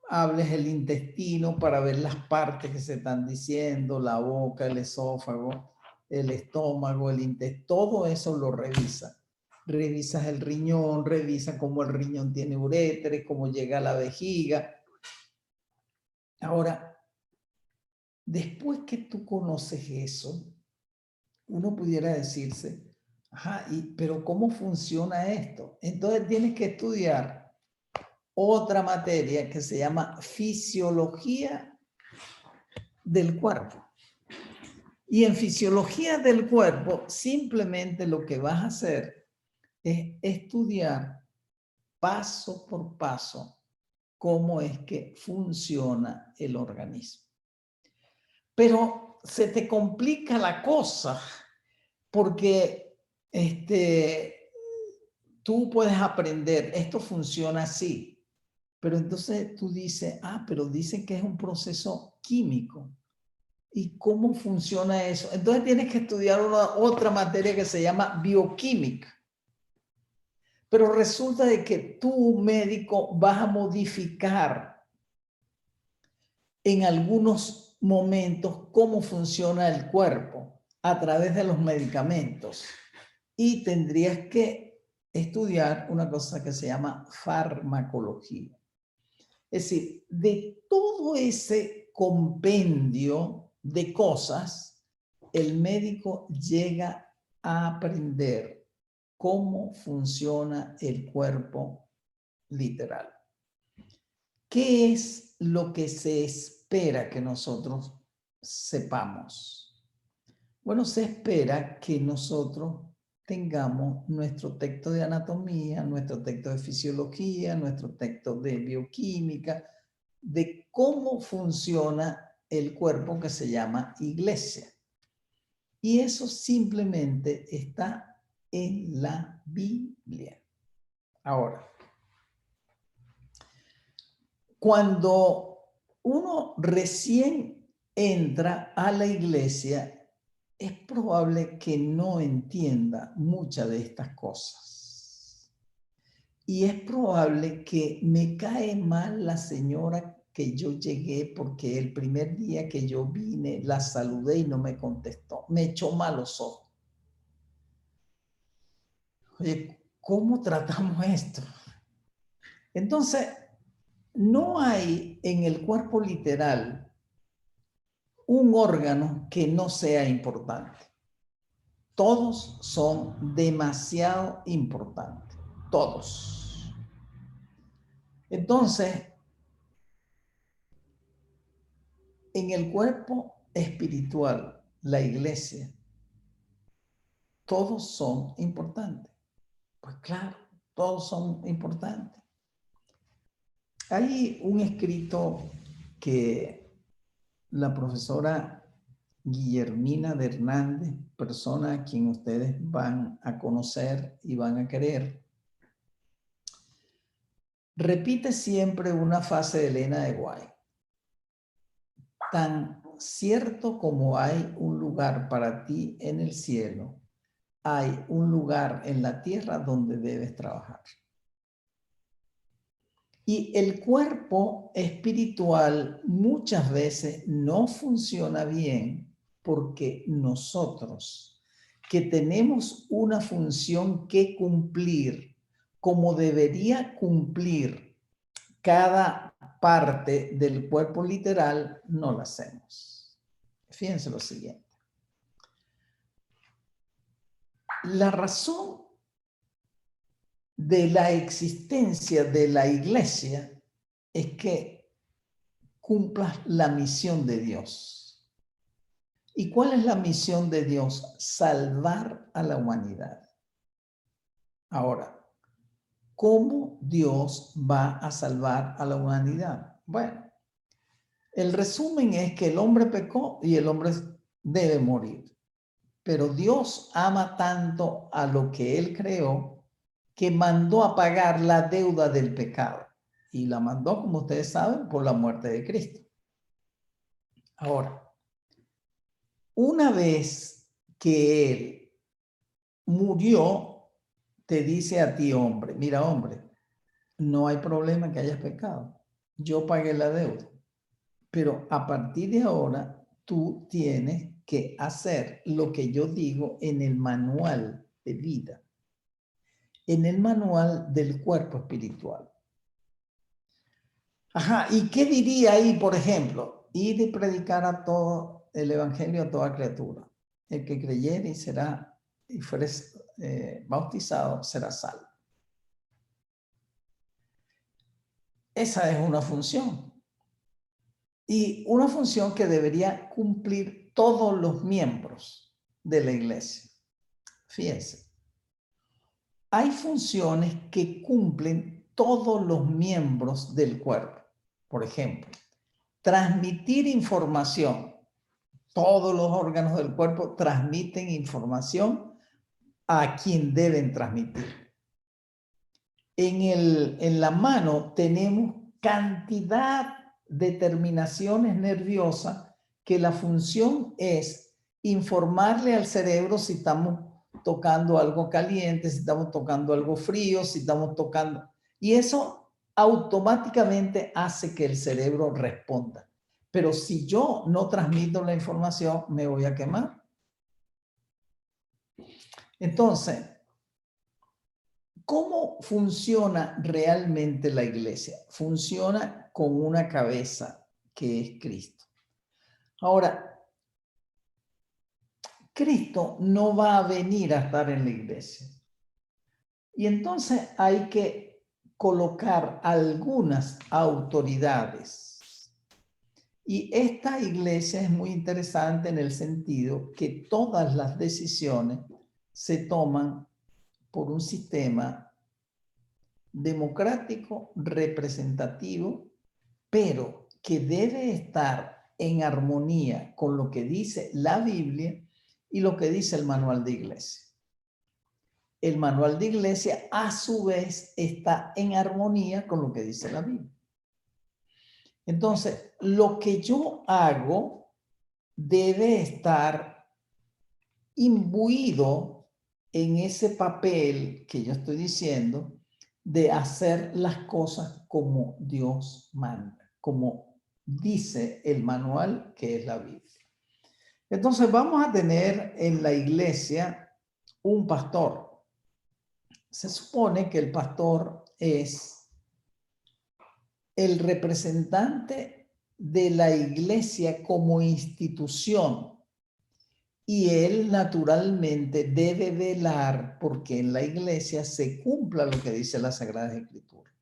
Hables el intestino para ver las partes que se están diciendo, la boca, el esófago, el estómago, el intestino, todo eso lo revisa. Revisas el riñón, revisa cómo el riñón tiene uretres, cómo llega a la vejiga. Ahora, después que tú conoces eso, uno pudiera decirse, pero ¿cómo funciona esto? Entonces tienes que estudiar otra materia que se llama fisiología del cuerpo. Y en fisiología del cuerpo, simplemente lo que vas a hacer es estudiar paso por paso cómo es que funciona el organismo. Pero se te complica la cosa porque tú puedes aprender, esto funciona así, pero entonces tú dices, pero dicen que es un proceso químico. ¿Y cómo funciona eso? Entonces tienes que estudiar otra materia que se llama bioquímica. Pero resulta de que tú, médico, vas a modificar en algunos momentos cómo funciona el cuerpo a través de los medicamentos. Y tendrías que estudiar una cosa que se llama farmacología. Es decir, de todo ese compendio de cosas, el médico llega a aprender cómo funciona el cuerpo literal. ¿Qué es lo que se espera que nosotros sepamos? Bueno, se espera que nosotros tengamos nuestro texto de anatomía, nuestro texto de fisiología, nuestro texto de bioquímica, de cómo funciona el cuerpo que se llama iglesia. Y eso simplemente está en la Biblia. Ahora, cuando uno recién entra a la iglesia, es probable que no entienda muchas de estas cosas. Y es probable que me cae mal la señora que yo llegué porque el primer día que yo vine la saludé y no me contestó. Me echó malos ojos. Oye, ¿cómo tratamos esto? Entonces, no hay en el cuerpo literal un órgano que no sea importante. Todos son demasiado importantes. Todos. Entonces, en el cuerpo espiritual, la iglesia, todos son importantes. Pues claro, todos son importantes. Hay un escrito que la profesora Guillermina de Hernández, persona a quien ustedes van a conocer y van a querer, repite siempre una frase de Elena de White. Tan cierto como hay un lugar para ti en el cielo, hay un lugar en la tierra donde debes trabajar. Y el cuerpo espiritual muchas veces no funciona bien porque nosotros, que tenemos una función que cumplir como debería cumplir cada parte del cuerpo literal, no la hacemos. Fíjense lo siguiente. La razón de la existencia de la iglesia es que cumplas la misión de Dios. ¿Y cuál es la misión de Dios? Salvar a la humanidad. Ahora, ¿cómo Dios va a salvar a la humanidad? Bueno, el resumen es que el hombre pecó y el hombre debe morir. Pero Dios ama tanto a lo que Él creó que mandó a pagar la deuda del pecado. Y la mandó, como ustedes saben, por la muerte de Cristo. Ahora, una vez que Él murió, te dice a ti, hombre, mira, hombre, no hay problema que hayas pecado. Yo pagué la deuda. Pero a partir de ahora, tú tienes que hacer lo que yo digo en el manual de vida, en el manual del cuerpo espiritual. Ajá, ¿y qué diría ahí, por ejemplo? Ir y predicar a todo el evangelio a toda criatura. El que creyere y será y fuere bautizado será salvo. Esa es una función. Y una función que debería cumplir todos los miembros de la iglesia. Fíjense, hay funciones que cumplen todos los miembros del cuerpo. Por ejemplo, transmitir información. Todos los órganos del cuerpo transmiten información a quien deben transmitir. En la mano tenemos cantidad de terminaciones nerviosas que la función es informarle al cerebro si estamos tocando algo caliente, si estamos tocando algo frío, si estamos tocando... Y eso automáticamente hace que el cerebro responda. Pero si yo no transmito la información, me voy a quemar. Entonces, ¿cómo funciona realmente la iglesia? Funciona con una cabeza que es Cristo. Ahora, Cristo no va a venir a estar en la iglesia. Y entonces hay que colocar algunas autoridades. Y esta iglesia es muy interesante en el sentido que todas las decisiones se toman por un sistema democrático, representativo, pero que debe estar en armonía con lo que dice la Biblia y lo que dice el manual de iglesia. El manual de iglesia, a su vez, está en armonía con lo que dice la Biblia. Entonces, lo que yo hago debe estar imbuido en ese papel que yo estoy diciendo de hacer las cosas como Dios manda, como dice el manual que es la Biblia. Entonces vamos a tener en la iglesia un pastor. Se supone que el pastor es el representante de la iglesia como institución. Y él naturalmente debe velar porque en la iglesia se cumpla lo que dice la Sagrada Escritura.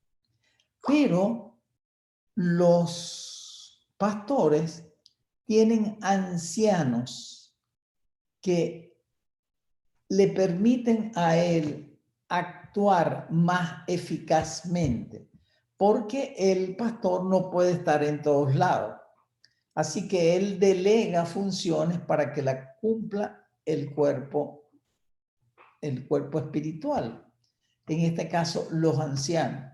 Pero los pastores tienen ancianos que le permiten a él actuar más eficazmente, porque el pastor no puede estar en todos lados. Así que él delega funciones para que la cumpla el cuerpo espiritual. En este caso, los ancianos.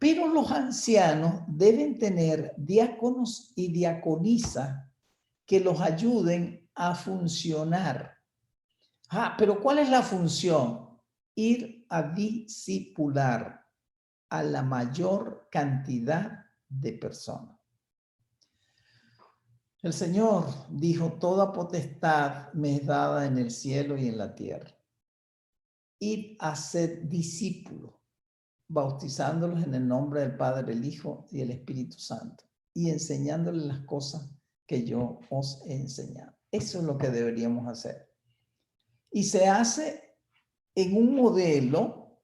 Pero los ancianos deben tener diáconos y diaconisas que los ayuden a funcionar. Pero ¿cuál es la función? Ir a discipular a la mayor cantidad de personas. El Señor dijo, toda potestad me es dada en el cielo y en la tierra. Id a ser discípulos, bautizándolos en el nombre del Padre, el Hijo y el Espíritu Santo, y enseñándoles las cosas que yo os he enseñado. Eso es lo que deberíamos hacer. Y se hace en un modelo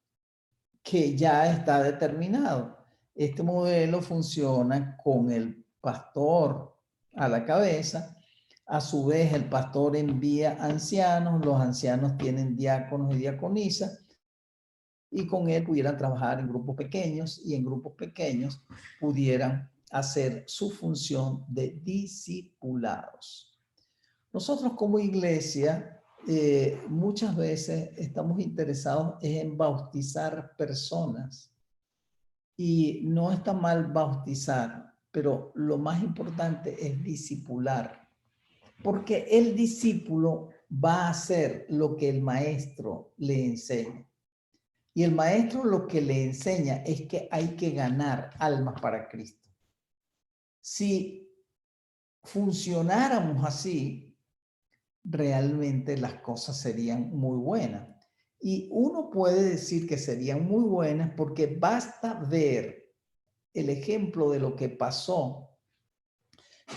que ya está determinado. Este modelo funciona con el pastor a la cabeza. A su vez, el pastor envía ancianos, los ancianos tienen diáconos y diaconisas, y con él pudieran trabajar en grupos pequeños, y en grupos pequeños pudieran hacer su función de discipulados. Nosotros como iglesia muchas veces estamos interesados en bautizar personas, y no está mal bautizar, pero lo más importante es discipular, porque el discípulo va a hacer lo que el maestro le enseña. Y el maestro lo que le enseña es que hay que ganar almas para Cristo. Si funcionáramos así, realmente las cosas serían muy buenas. Y uno puede decir que serían muy buenas porque basta ver el ejemplo de lo que pasó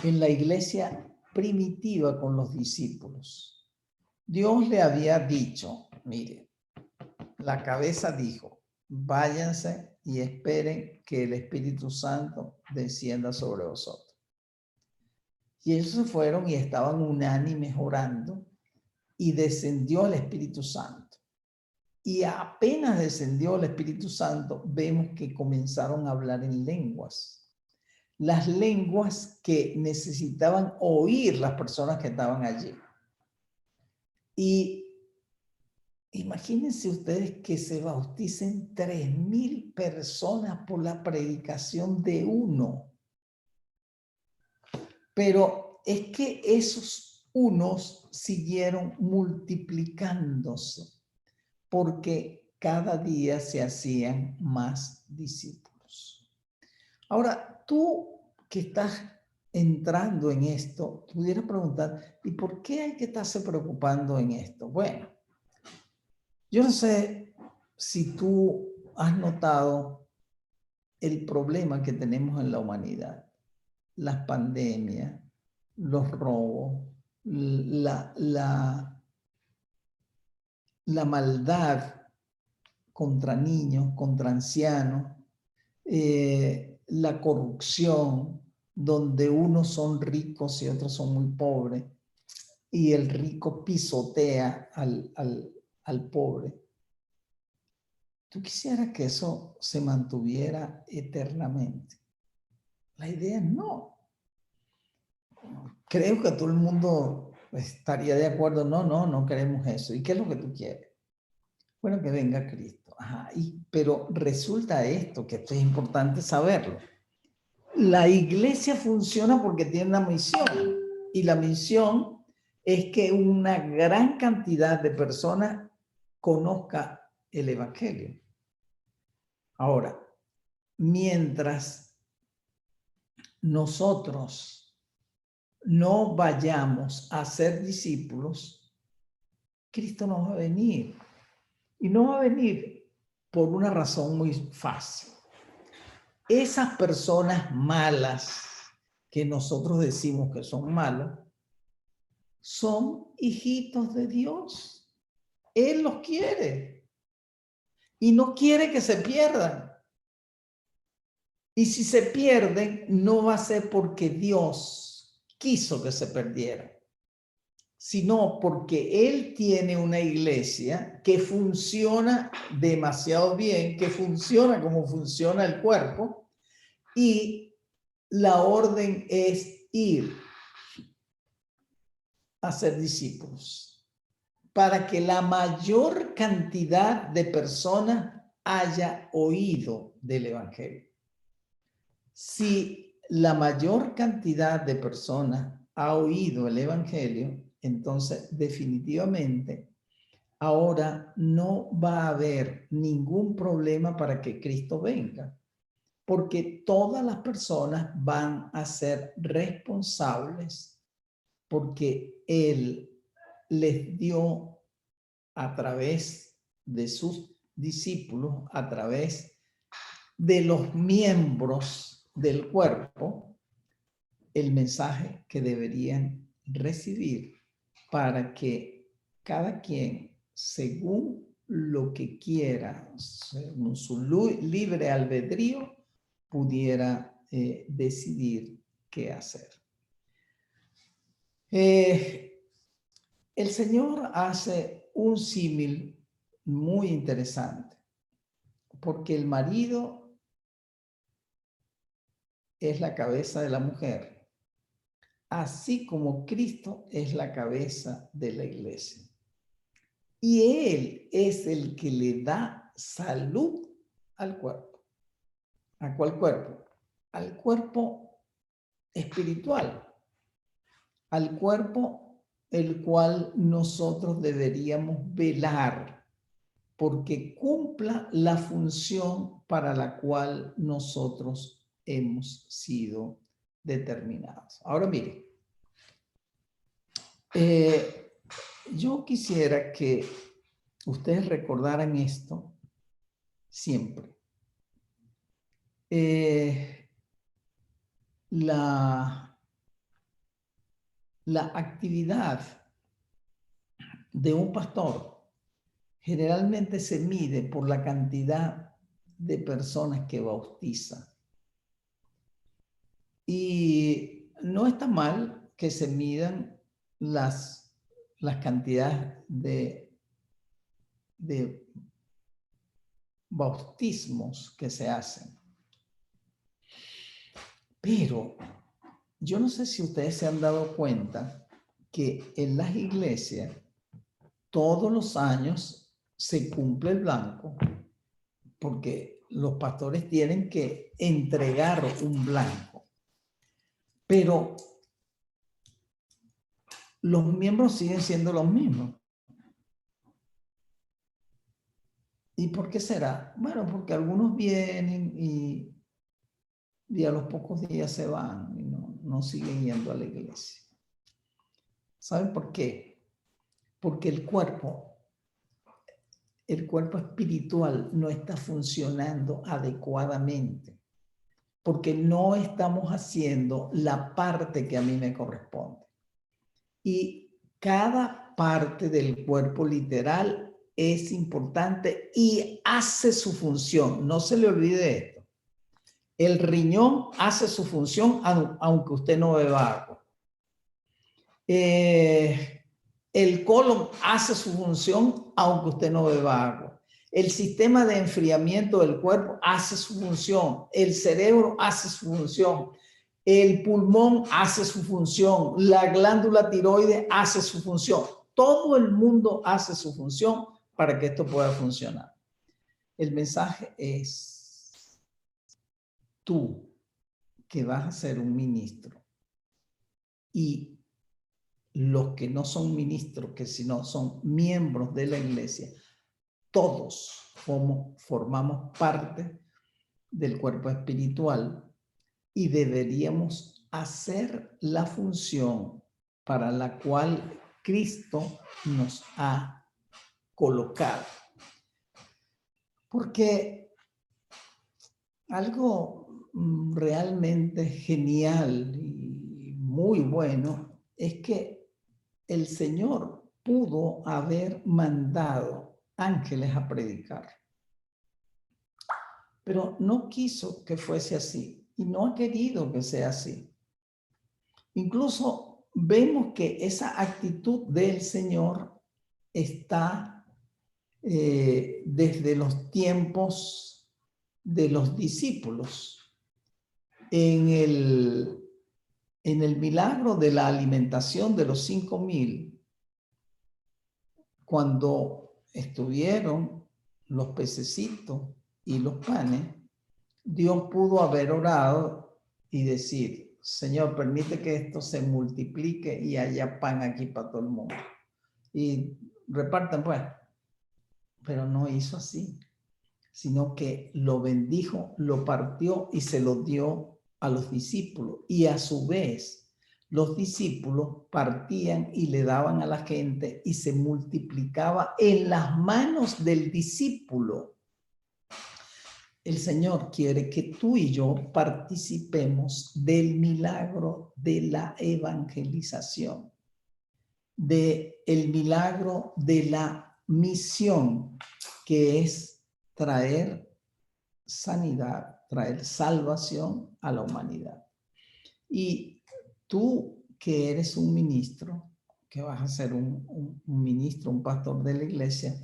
en la iglesia primitiva con los discípulos. Dios le había dicho, mire, la cabeza dijo, váyanse y esperen que el Espíritu Santo descienda sobre vosotros. Y ellos se fueron y estaban unánimes orando, y descendió el Espíritu Santo. Y apenas descendió el Espíritu Santo, vemos que comenzaron a hablar en lenguas. Las lenguas que necesitaban oír las personas que estaban allí. Y imagínense ustedes que se bauticen 3,000 personas por la predicación de uno. Pero es que esos unos siguieron multiplicándose, porque cada día se hacían más discípulos. Ahora, tú que estás entrando en esto, pudieras preguntar, ¿y por qué hay que estarse preocupando en esto? Bueno, yo no sé si tú has notado el problema que tenemos en la humanidad, las pandemias, los robos, la maldad contra niños, contra ancianos, la corrupción, donde unos son ricos y otros son muy pobres, y el rico pisotea al pobre. ¿Tú quisieras que eso se mantuviera eternamente? La idea es no. Creo que todo el mundo estaría de acuerdo. No queremos eso. ¿Y qué es lo que tú quieres? Bueno, que venga Cristo. Pero resulta esto, que esto es importante saberlo. La iglesia funciona porque tiene una misión. Y la misión es que una gran cantidad de personas conozca el evangelio. Ahora, mientras nosotros no vayamos a ser discípulos, Cristo no va a venir. Y no va a venir por una razón muy fácil. Esas personas malas que nosotros decimos que son malos, son hijitos de Dios. Él los quiere. Y no quiere que se pierdan. Y si se pierden, no va a ser porque Dios quiso que se perdieran, sino porque Él tiene una iglesia que funciona demasiado bien, que funciona como funciona el cuerpo, y la orden es ir a ser discípulos, para que la mayor cantidad de personas haya oído del Evangelio. Si la mayor cantidad de personas ha oído el Evangelio, entonces definitivamente ahora no va a haber ningún problema para que Cristo venga, porque todas las personas van a ser responsables porque Él les dio a través de sus discípulos, a través de los miembros del cuerpo, el mensaje que deberían recibir para que cada quien, según lo que quiera, según su libre albedrío, pudiera decidir qué hacer. El Señor hace un símil muy interesante, porque el marido es la cabeza de la mujer, así como Cristo es la cabeza de la iglesia. Y Él es el que le da salud al cuerpo. ¿A cuál cuerpo? Al cuerpo espiritual, al cuerpo el cual nosotros deberíamos velar porque cumpla la función para la cual nosotros hemos sido determinados. Ahora mire, yo quisiera que ustedes recordaran esto siempre. La actividad de un pastor generalmente se mide por la cantidad de personas que bautiza. Y no está mal que se midan las cantidades de bautismos que se hacen. Pero yo no sé si ustedes se han dado cuenta que en las iglesias todos los años se cumple el blanco porque los pastores tienen que entregar un blanco. Pero los miembros siguen siendo los mismos. ¿Y por qué será? Bueno, porque algunos vienen y a los pocos días se van y no siguen yendo a la iglesia. ¿Saben por qué? Porque el cuerpo espiritual no está funcionando adecuadamente, porque no estamos haciendo la parte que a mí me corresponde. Y cada parte del cuerpo literal es importante y hace su función. No se le olvide esto. El riñón hace su función aunque usted no beba agua. El colon hace su función aunque usted no beba agua. El sistema de enfriamiento del cuerpo hace su función. El cerebro hace su función. El pulmón hace su función. La glándula tiroides hace su función. Todo el mundo hace su función para que esto pueda funcionar. El mensaje es: tú, que vas a ser un ministro, y los que no son ministros, que si no son miembros de la iglesia, todos formamos parte del cuerpo espiritual y deberíamos hacer la función para la cual Cristo nos ha colocado. Porque algo realmente genial y muy bueno es que el Señor pudo haber mandado ángeles a predicar, pero no quiso que fuese así y no ha querido que sea así. Incluso vemos que esa actitud del Señor está desde los tiempos de los discípulos. En el milagro de la alimentación de los 5,000, cuando estuvieron los pececitos y los panes, Dios pudo haber orado y decir: Señor, permite que esto se multiplique y haya pan aquí para todo el mundo. Y repartan pues. Pero no hizo así, sino que lo bendijo, lo partió y se lo dio a los discípulos. Y a su vez, los discípulos partían y le daban a la gente y se multiplicaba en las manos del discípulo. El Señor quiere que tú y yo participemos del milagro de la evangelización, del milagro de la misión, que es traer sanidad, traer salvación a la humanidad. Y tú, que eres un ministro, que vas a ser un ministro, un pastor de la iglesia,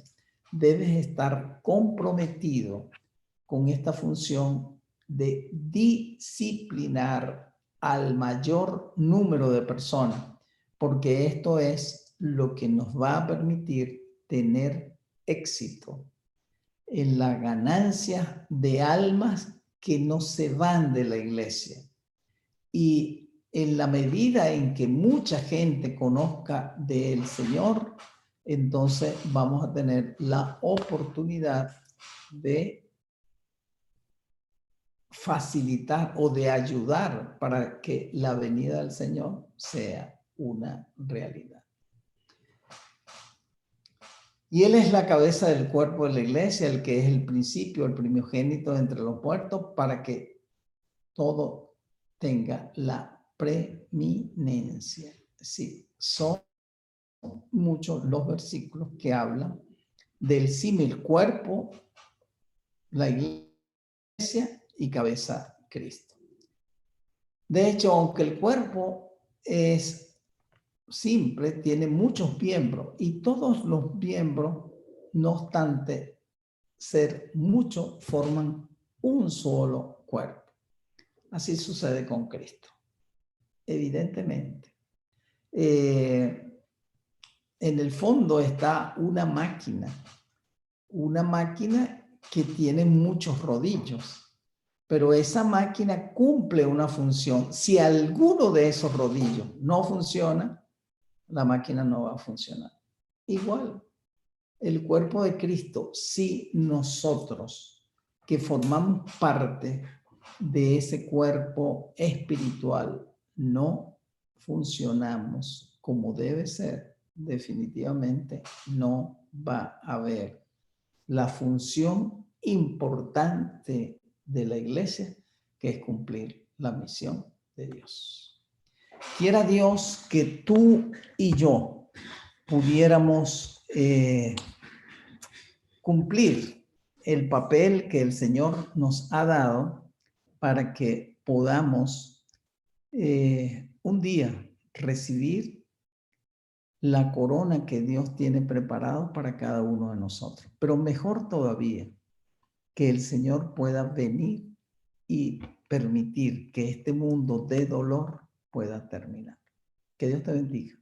debes estar comprometido con esta función de disciplinar al mayor número de personas, porque esto es lo que nos va a permitir tener éxito en la ganancia de almas que no se van de la iglesia. Y en la medida en que mucha gente conozca del Señor, entonces vamos a tener la oportunidad de facilitar o de ayudar para que la venida del Señor sea una realidad. Y Él es la cabeza del cuerpo de la iglesia, el que es el principio, el primogénito entre los muertos, para que todo tenga la preeminencia. Sí, son muchos los versículos que hablan del símil cuerpo, la iglesia y cabeza Cristo. De hecho, aunque el cuerpo es simple, tiene muchos miembros y todos los miembros, no obstante ser muchos, forman un solo cuerpo. Así sucede con Cristo, evidentemente. En el fondo está una máquina que tiene muchos rodillos, pero esa máquina cumple una función. Si alguno de esos rodillos no funciona, la máquina no va a funcionar. Igual, el cuerpo de Cristo, si nosotros que formamos parte de ese cuerpo espiritual no funcionamos como debe ser, definitivamente no va a haber la función importante de la iglesia, que es cumplir la misión de Dios. Quiera Dios que tú y yo pudiéramos cumplir el papel que el Señor nos ha dado para que podamos un día recibir la corona que Dios tiene preparado para cada uno de nosotros. Pero mejor todavía, que el Señor pueda venir y permitir que este mundo de dolor pueda terminar. Que Dios te bendiga.